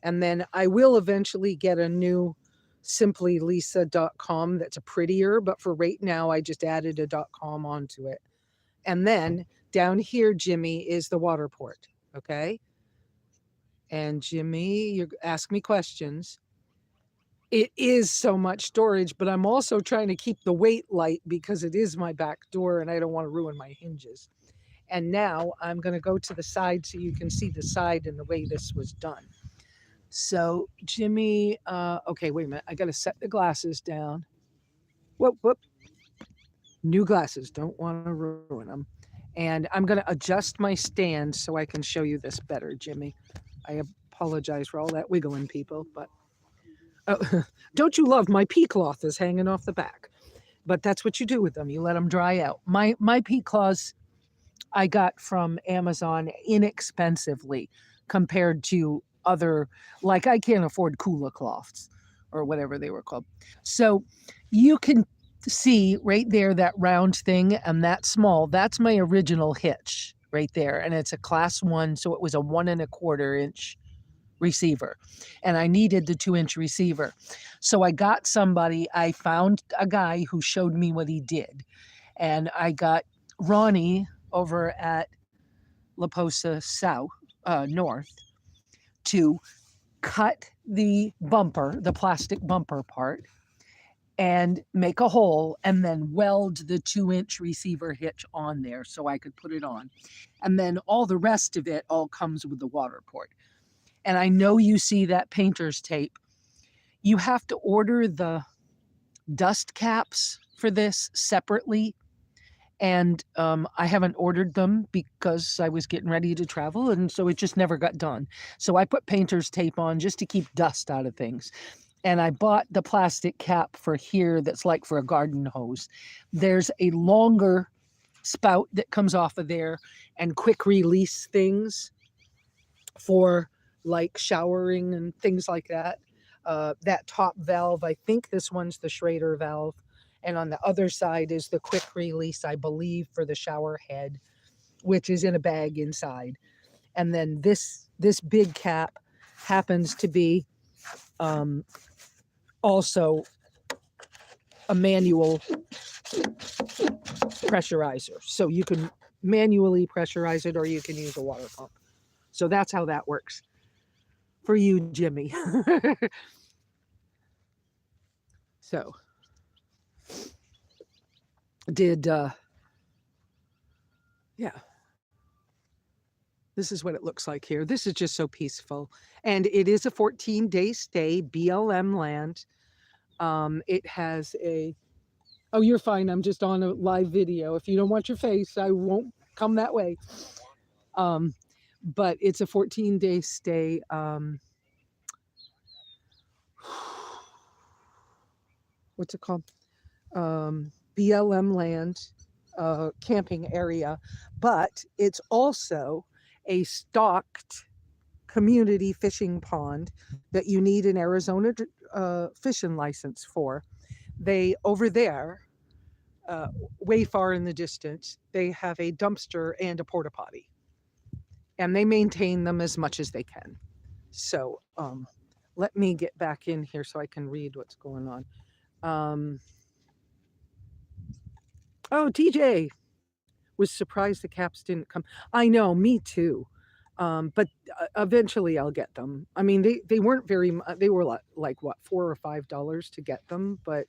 then I will eventually get a new SimplyLesa.com that's prettier, but for right now, I just added a .com onto it. And then down here, Jimmy, is the water port. Okay. And Jimmy, you ask me questions. It is so much storage, but I'm also trying to keep the weight light because it is my back door and I don't want to ruin my hinges. And now I'm going to go to the side so you can see the side and the way this was done. So, Jimmy, okay, wait a minute. I got to set the glasses down. Whoop, whoop. New glasses. Don't want to ruin them. And I'm going to adjust my stand so I can show you this better, Jimmy. I apologize for all that wiggling, people, but don't you love my pea cloth is hanging off the back? But that's what you do with them. You let them dry out. My pea cloths I got from Amazon inexpensively compared to other, like I can't afford Kula cloths or whatever they were called. So you can see right there that round thing and that small, that's my original hitch right there. And it's a class 1, so it was a 1.25 inch receiver. And I needed the 2-inch receiver. So I found a guy who showed me what he did. And I got Ronnie over at La Posa South, North, to cut the bumper, the plastic bumper part, and make a hole and then weld the 2-inch receiver hitch on there so I could put it on. And then all the rest of it all comes with the water port. And I know you see that painter's tape. You have to order the dust caps for this separately. And I haven't ordered them because I was getting ready to travel, and so it just never got done. So I put painter's tape on just to keep dust out of things. And I bought the plastic cap for here that's like for a garden hose. There's a longer spout that comes off of there and quick release things for like showering and things like that. That top valve, I think this one's the Schrader valve. And on the other side is the quick release, I believe, for the shower head, which is in a bag inside. And then this big cap happens to be also a manual pressurizer. So you can manually pressurize it or you can use a water pump. So that's how that works for you, Jimmy. So yeah, this is what it looks like here. This is just so peaceful. And it is a 14-day stay, BLM land. It has a, oh, you're fine. I'm just on a live video. If you don't want your face, I won't come that way. But it's a 14-day stay. What's it called? BLM land camping area, but it's also a stocked community fishing pond that you need an Arizona fishing license for. They, over there, way far in the distance, they have a dumpster and a porta potty, and they maintain them as much as they can. So let me get back in here so I can read what's going on. Oh, TJ was surprised the caps didn't come. I know, me too. But eventually I'll get them. I mean, they weren't very, they were like what, $4 or $5 to get them, but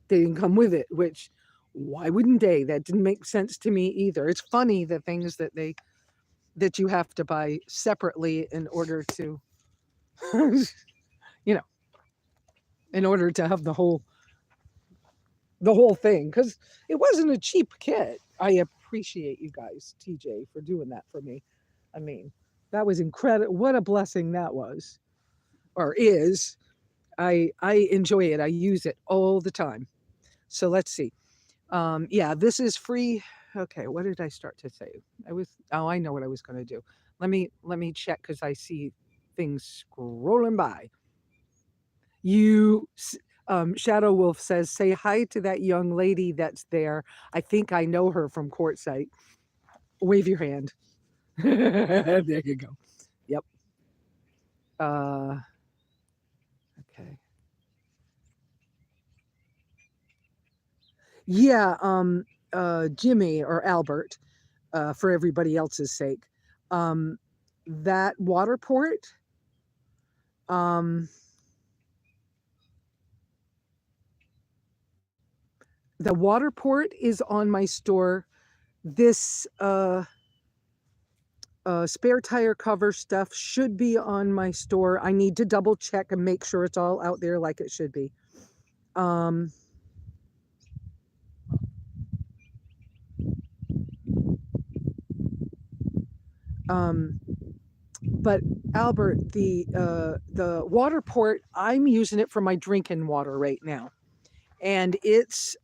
they didn't come with it, which why wouldn't they? That didn't make sense to me either. It's funny the things that you have to buy separately in order to, you know, in order to have the whole thing, because it wasn't a cheap kit. I appreciate you guys, TJ, for doing that for me. I mean, that was incredible. What a blessing that was, or is. I enjoy it. I use it all the time. So let's see. Yeah, this is free. Okay, what did I start to say? I know what I was going to do. Let me check because I see things scrolling by. Shadow Wolf says, say hi to that young lady that's there. I think I know her from Quartzsite. Wave your hand. There you go. Yep. Okay. Yeah, Jimmy or Albert, for everybody else's sake. That water port, the water port is on my store. This spare tire cover stuff should be on my store. I need to double check and make sure it's all out there like it should be. But Albert, the water port, I'm using it for my drinking water right now, and it's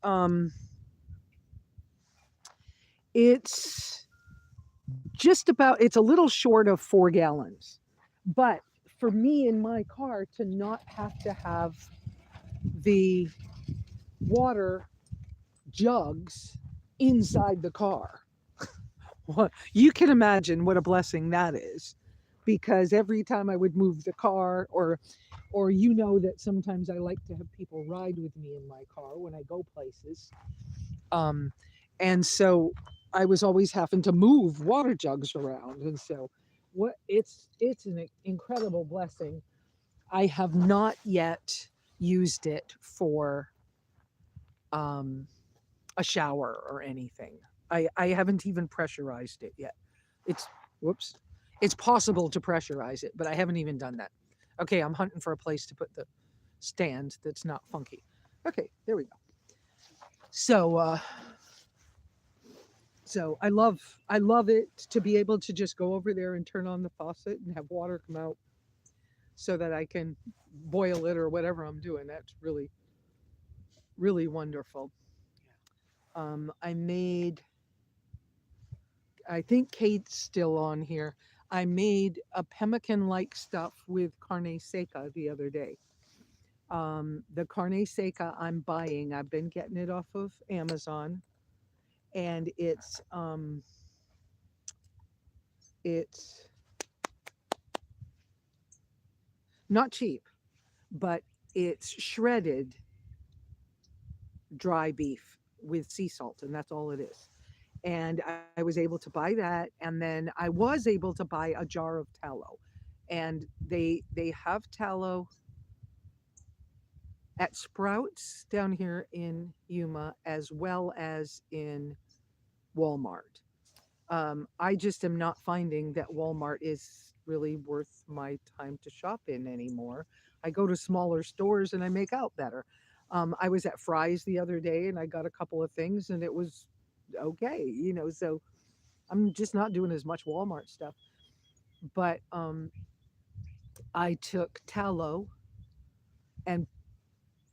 just about, it's a little short of 4 gallons. But for me in my car to not have to have the water jugs inside the car, well, you can imagine what a blessing that is. Because every time I would move the car, or that sometimes I like to have people ride with me in my car when I go places. Um, and so I was always having to move water jugs around. And so it's an incredible blessing. I have not yet used it for um, a shower or anything. I haven't even pressurized it yet. It's whoops. It's possible to pressurize it, but I haven't even done that. Okay, I'm hunting for a place to put the stand that's not funky. Okay, there we go. So I love it to be able to just go over there and turn on the faucet and have water come out so that I can boil it or whatever I'm doing. That's really really wonderful. I made, I think Kate's still on here. I made a pemmican like stuff with carne seca the other day. The carne seca I'm buying, I've been getting it off of Amazon, and it's not cheap, but it's shredded dry beef with sea salt, and that's all it is. And I was able to buy that, and then I was able to buy a jar of tallow, and they have tallow at Sprouts down here in Yuma as well as in Walmart. I just am not finding that Walmart is really worth my time to shop in anymore. I go to smaller stores and I make out better. I was at Fry's the other day and I got a couple of things and it was okay. So I'm just not doing as much Walmart stuff. But I took tallow and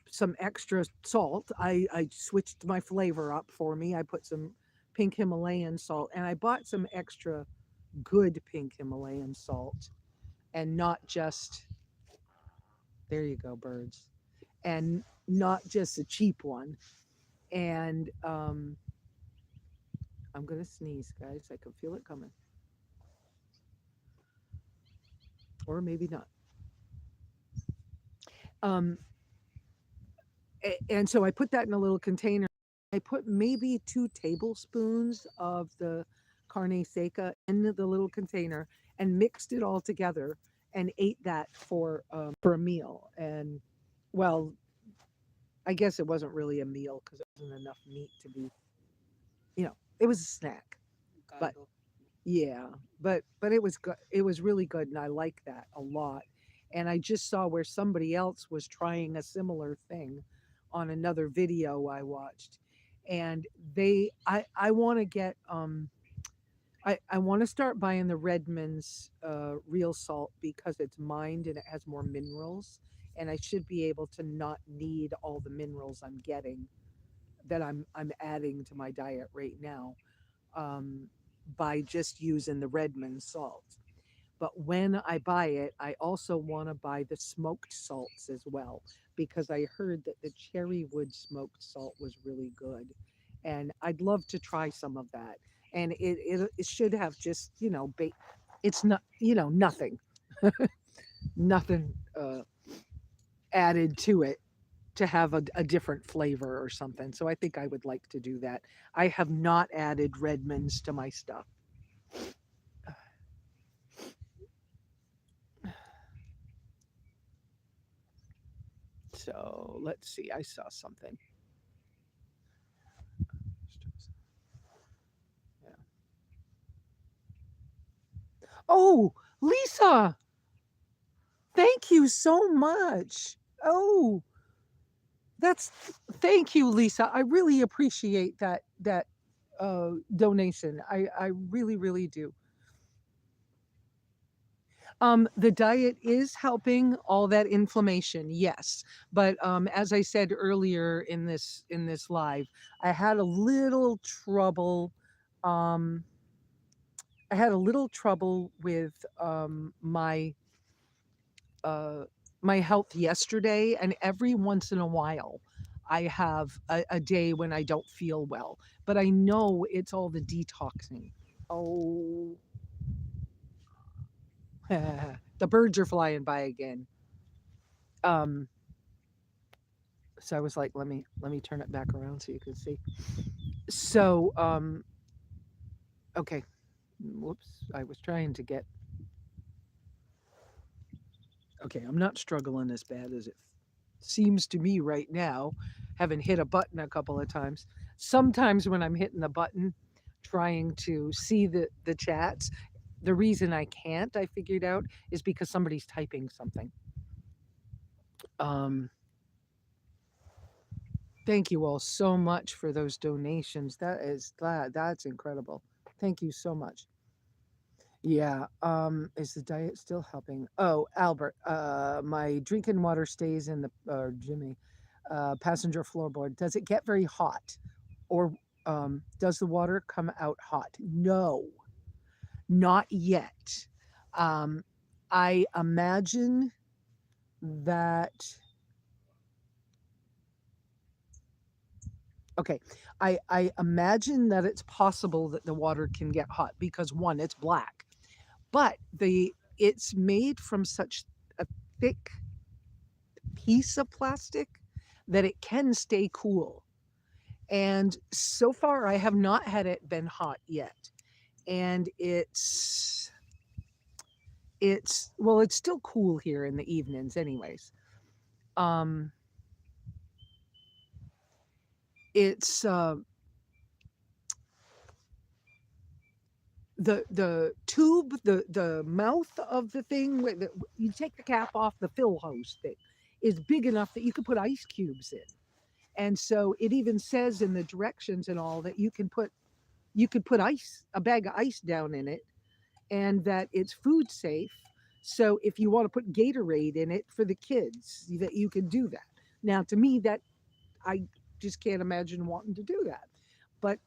some extra salt. I switched my flavor up for me. I put some pink Himalayan salt and I bought some extra good pink Himalayan salt and not just, there you go, birds, and not just a cheap one. And I'm going to sneeze, guys. I can feel it coming. Or maybe not. Um, and so I put that in a little container. I put maybe 2 tablespoons of the carne seca in the little container and mixed it all together and ate that for a meal. And well, I guess it wasn't really a meal because it wasn't enough meat to be, it was a snack. But yeah, but it was good. It was really good, and I like that a lot. And I just saw where somebody else was trying a similar thing on another video I watched, and I want to get I want to start buying the Redmond's real salt because it's mined and it has more minerals, and I should be able to not need all the minerals I'm getting that I'm adding to my diet right now, um, by just using the Redmond salt. But when I buy it, I also want to buy the smoked salts as well because I heard that the cherrywood smoked salt was really good, and I'd love to try some of that. And it should have just it's not nothing nothing added to it to have a different flavor or something. So I think I would like to do that. I have not added Redmonds to my stuff. So let's see. I saw something. Yeah. Oh, Lisa, thank you so much. Oh, that's thank you, Lisa. I really appreciate that donation. I really really do. The diet is helping all that inflammation, yes. But as I said earlier in this live, I had a little trouble. Um, I had a little trouble with my uh, my health yesterday, and every once in a while, I have a day when I don't feel well, but I know it's all the detoxing. Oh, the birds are flying by again. Um, so I was like, let me turn it back around so you can see. So, okay, whoops, I was trying to get. Okay, I'm not struggling as bad as it seems to me right now, having hit a button a couple of times. Sometimes when I'm hitting the button, trying to see the chats, the reason I can't, I figured out, is because somebody's typing something. Um, Thank you all so much for those donations. That's incredible. Thank you so much. Yeah. Is the diet still helping? Oh, Albert, my drinking water stays in the Jimmy, passenger floorboard. Does it get very hot, or does the water come out hot? No, not yet. Um, I imagine that. Okay, I imagine that it's possible that the water can get hot because one, it's black, but it's made from such a thick piece of plastic that it can stay cool. And so far, I have not had it been hot yet. And it's well, it's still cool here in the evenings, anyways. Um, it's the tube, the mouth of the thing. You take the cap off, the fill hose thing is big enough that you could put ice cubes in. And so it even says in the directions and all that you could put ice, a bag of ice down in it, and that it's food safe. So if you want to put Gatorade in it for the kids, that you can do that. Now, to me, that I just can't imagine wanting to do that. But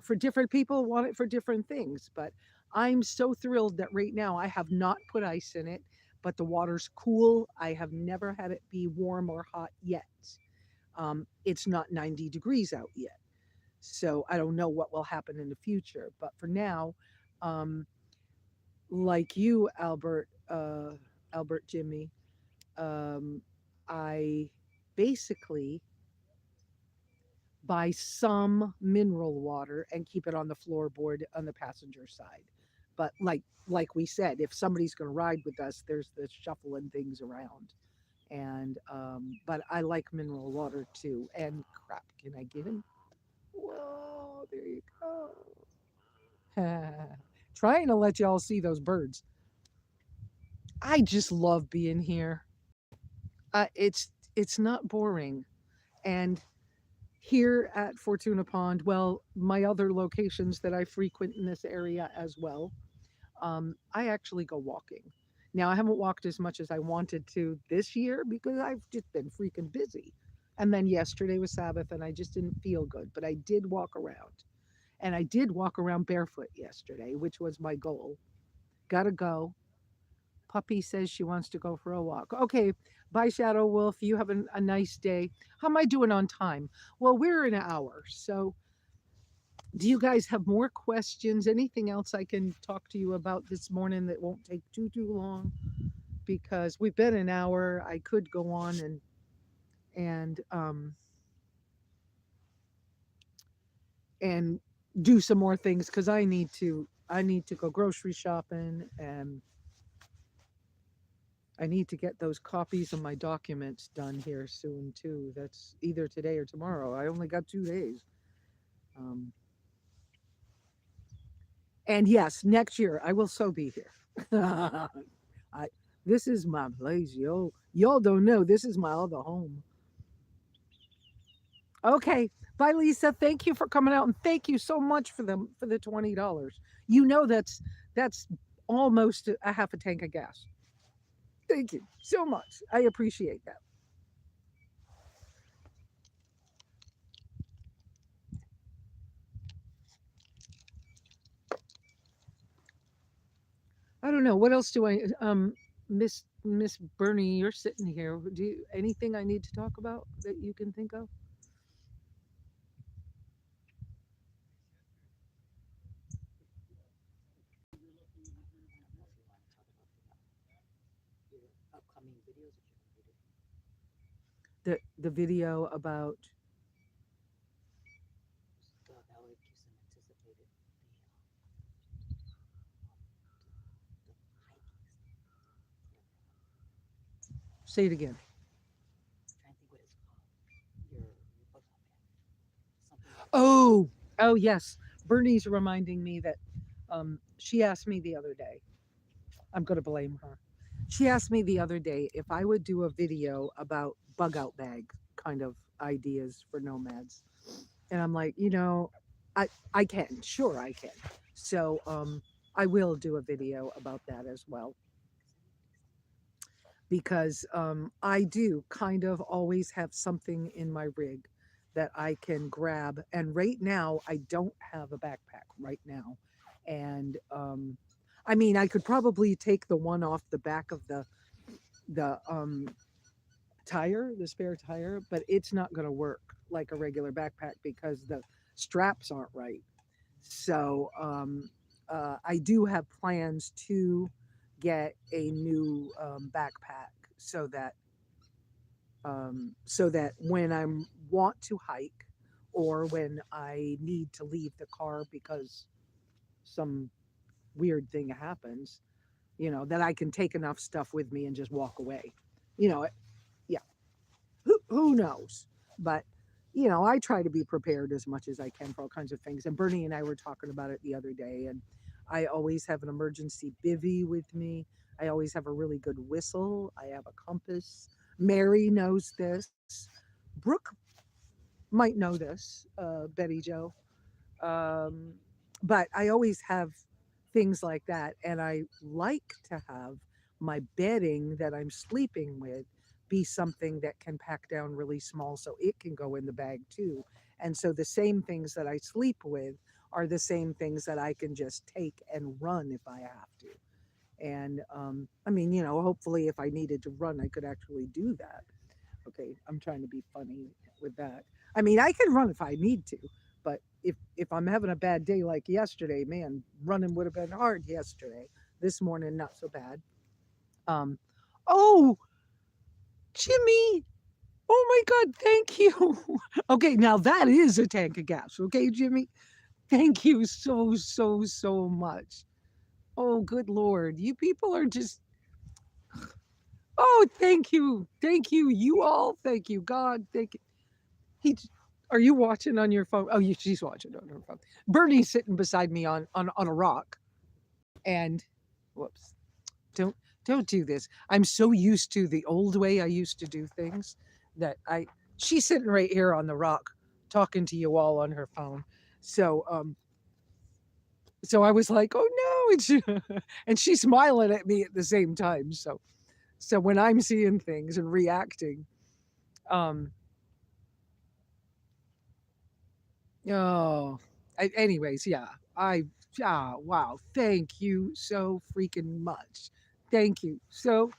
for different people, want it for different things. But I'm so thrilled that right now I have not put ice in it, but the water's cool. I have never had it be warm or hot yet. It's not 90 degrees out yet. So I don't know what will happen in the future. But for now, um, like you, Albert Jimmy, um, I basically buy some mineral water and keep it on the floorboard on the passenger side. But like we said, if somebody's going to ride with us, there's the shuffling things around. And but I like mineral water too. And crap, can I get him? Whoa, there you go. Trying to let y'all see those birds. I just love being here. It's not boring. And here at Fortuna Pond, well, my other locations that I frequent in this area as well, I actually go walking. Now, I haven't walked as much as I wanted to this year because I've just been freaking busy. And then yesterday was Sabbath and I just didn't feel good, but I did walk around. And I did walk around barefoot yesterday, which was my goal. Gotta go. Puppy says she wants to go for a walk. Okay, bye, Shadow Wolf. You have a nice day. How am I doing on time? Well, we're in an hour. So, do you guys have more questions? Anything else I can talk to you about this morning that won't take too long? Because we've been an hour. I could go on and and do some more things because I need to go grocery shopping and I need to get those copies of my documents done here soon too. That's either today or tomorrow. I only got 2 days. Um, and yes, next year I will so be here. I this is my place, yo. Y'all don't know this is my other home. Okay, bye, Lisa. Thank you for coming out, and thank you so much for the $20. That's almost a half a tank of gas. Thank you so much. I appreciate that. I don't know what else do I. Miss Bernie, you're sitting here. Do you, anything I need to talk about that you can think of? I don't know if you want to talk about your upcoming videos that you're going to be doing. The video about That way keeps them anticipated. The hiking stuff, whatever. say it again. I'm trying to think what it's called. Your bug out bag. Something with the Oh, oh yes. Bernie's reminding me that she asked me the other day. I'm going to blame her. She asked me the other day if I would do a video about bug out bag kind of ideas for nomads. And I'm like, I can. Sure I can. So I will do a video about that as well because I do kind of always have something in my rig that I can grab. And right now, I don't have a backpack right now. And I mean, I could probably take the one off the back of the tire, the spare tire, but it's not going to work like a regular backpack because the straps aren't right. So I do have plans to get a new backpack so that when I want to hike or when I need to leave the car because some weird thing happens, that I can take enough stuff with me and just walk away. You know, yeah, who knows? But I try to be prepared as much as I can for all kinds of things. And Bernie and I were talking about it the other day, and I always have an emergency bivy with me. I always have a really good whistle. I have a compass. Mary knows this. Brooke might know this, Betty Joe. Um, but I always have things like that. And I like to have my bedding that I'm sleeping with be something that can pack down really small so it can go in the bag too. And so the same things that I sleep with are the same things that I can just take and run if I have to. And I mean, hopefully if I needed to run, I could actually do that. Okay, I'm trying to be funny with that. I mean, I can run if I need to, but if I'm having a bad day like yesterday, man, running would have been hard yesterday. This morning, not so bad. Um, oh, Jimmy, oh my God, thank you. Okay, now that is a tank of gas. Okay, Jimmy, thank you so much. Oh, good Lord, you people are just. Oh, thank you, you all, thank you, God, thank you. He are you watching on your phone? Oh, she's watching on her phone. Bernie's sitting beside me on a rock, and whoops, don't don't do this. I'm so used to the old way I used to do things that she's sitting right here on the rock talking to you all on her phone. So so I was like, oh no, and she's smiling at me at the same time. So when I'm seeing things and reacting, um, oh, anyways, yeah. Wow. Thank you so freaking much. Thank you so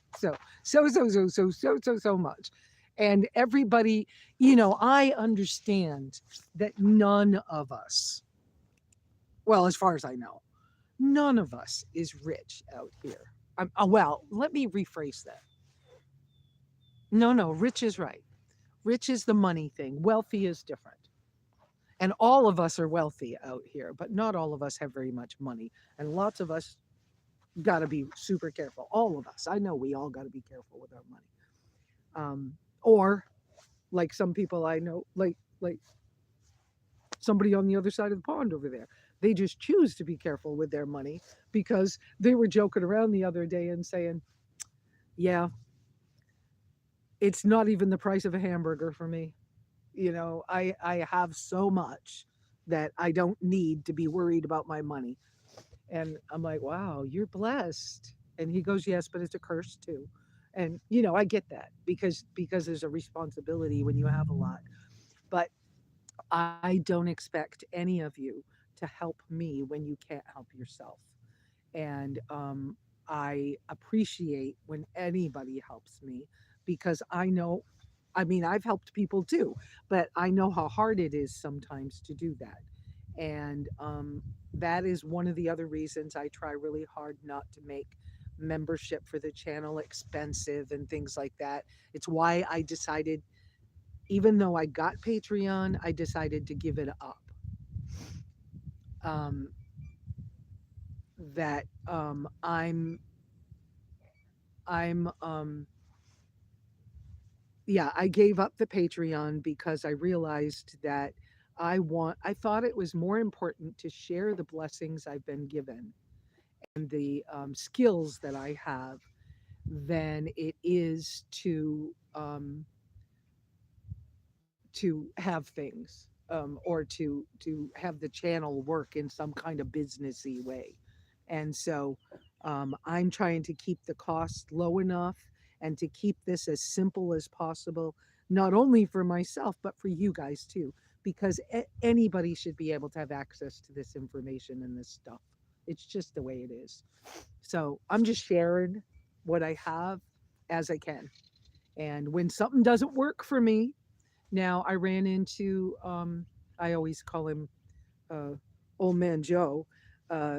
much. And everybody, I understand that none of us, well, as far as I know, none of us is rich out here. Well, let me rephrase that. No, no, rich is right. Rich is the money thing. Wealthy is different. And all of us are wealthy out here, but not all of us have very much money. And lots of us got to be super careful. All of us. I know we all got to be careful with our money. Or like some people I know, like somebody on the other side of the pond over there. They just choose to be careful with their money because they were joking around the other day and saying, "Yeah, it's not even the price of a hamburger for me. I have so much that I don't need to be worried about my money." And I'm like, wow, you're blessed. And he goes, yes, but it's a curse too. And I get that because there's a responsibility when you have a lot. But I don't expect any of you to help me when you can't help yourself. And I appreciate when anybody helps me because I know, I mean, I've helped people too, but I know how hard it is sometimes to do that. And that is one of the other reasons I try really hard not to make membership for the channel expensive and things like that. It's why I decided, even though I got Patreon, I decided to give it up. Um, that I'm yeah, I gave up the Patreon because I realized that I thought it was more important to share the blessings I've been given and the skills that I have than it is to have things or to have the channel work in some kind of businessy way. And so I'm trying to keep the cost low enough and to keep this as simple as possible, not only for myself but for you guys too, because anybody should be able to have access to this information and this stuff. It's just the way it is. So I'm just sharing what I have as I can. And when something doesn't work for me, now I ran into I always call him uh, old man Joe.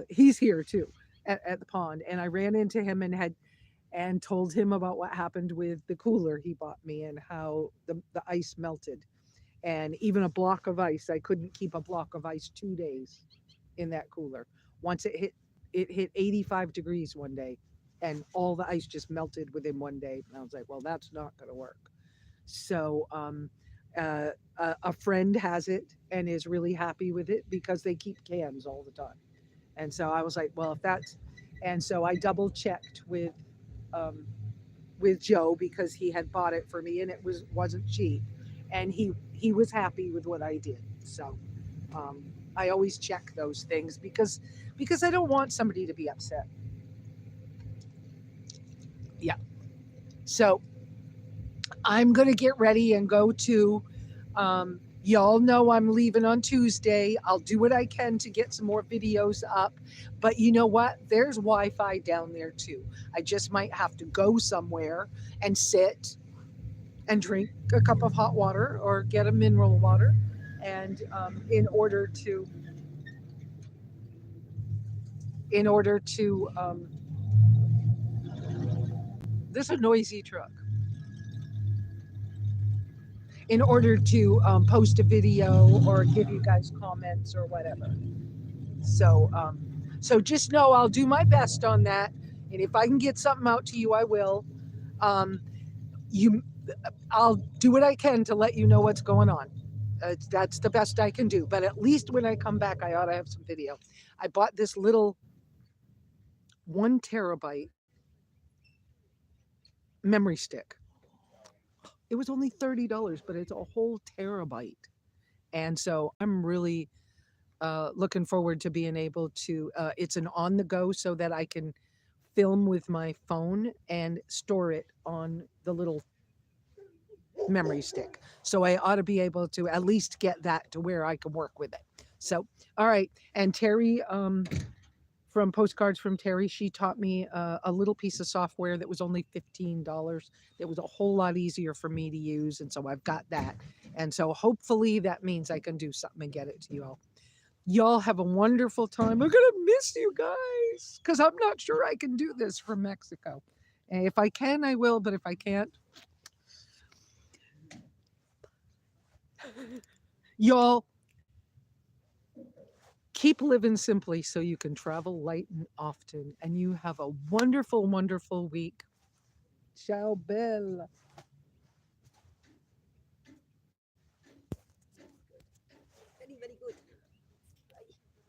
He's here too at the pond, and I ran into him and told him about what happened with the cooler he bought me and how the ice melted, and even a block of ice. I couldn't keep a block of ice 2 days in that cooler. Once it hit 85 degrees one day, and all the ice just melted within one day. And I was like, well, that's not going to work. So a friend has it and is really happy with it because they keep cans all the time. And so I was like, well, if that's, and so I double checked um, with Joe because he had bought it for me and it wasn't cheap, and he was happy with what I did. So um, I always check those things because I don't want somebody to be upset. Yeah. So I'm going to get ready and go to. Y'all know I'm leaving on Tuesday. I'll do what I can to get some more videos up. But you know what? There's Wi Fi down there too. I just might have to go somewhere and sit and drink a cup of hot water or get a mineral water. And in order to, this is a noisy truck. In order to post a video or give you guys comments or whatever. So, so just know I'll do my best on that, and if I can get something out to you, I will. Um, you, I'll do what I can to let you know what's going on. That's the best I can do. But at least when I come back, I ought to have some video. I bought this little 1 terabyte memory stick. It was only $30, but it's a whole terabyte. And so I'm really looking forward to being able to. It's an on the go so that I can film with my phone and store it on the little memory stick. So I ought to be able to at least get that to where I can work with it. So, all right. And Terry, from Postcards from Terry, she taught me a little piece of software that was only $15. It was a whole lot easier for me to use. And so I've got that. And so hopefully that means I can do something and get it to you all. Y'all have a wonderful time. I'm going to miss you guys because I'm not sure I can do this from Mexico. And if I can, I will. But if I can't, y'all keep living simply so you can travel light and often. And you have a wonderful, wonderful week. Ciao, Bella.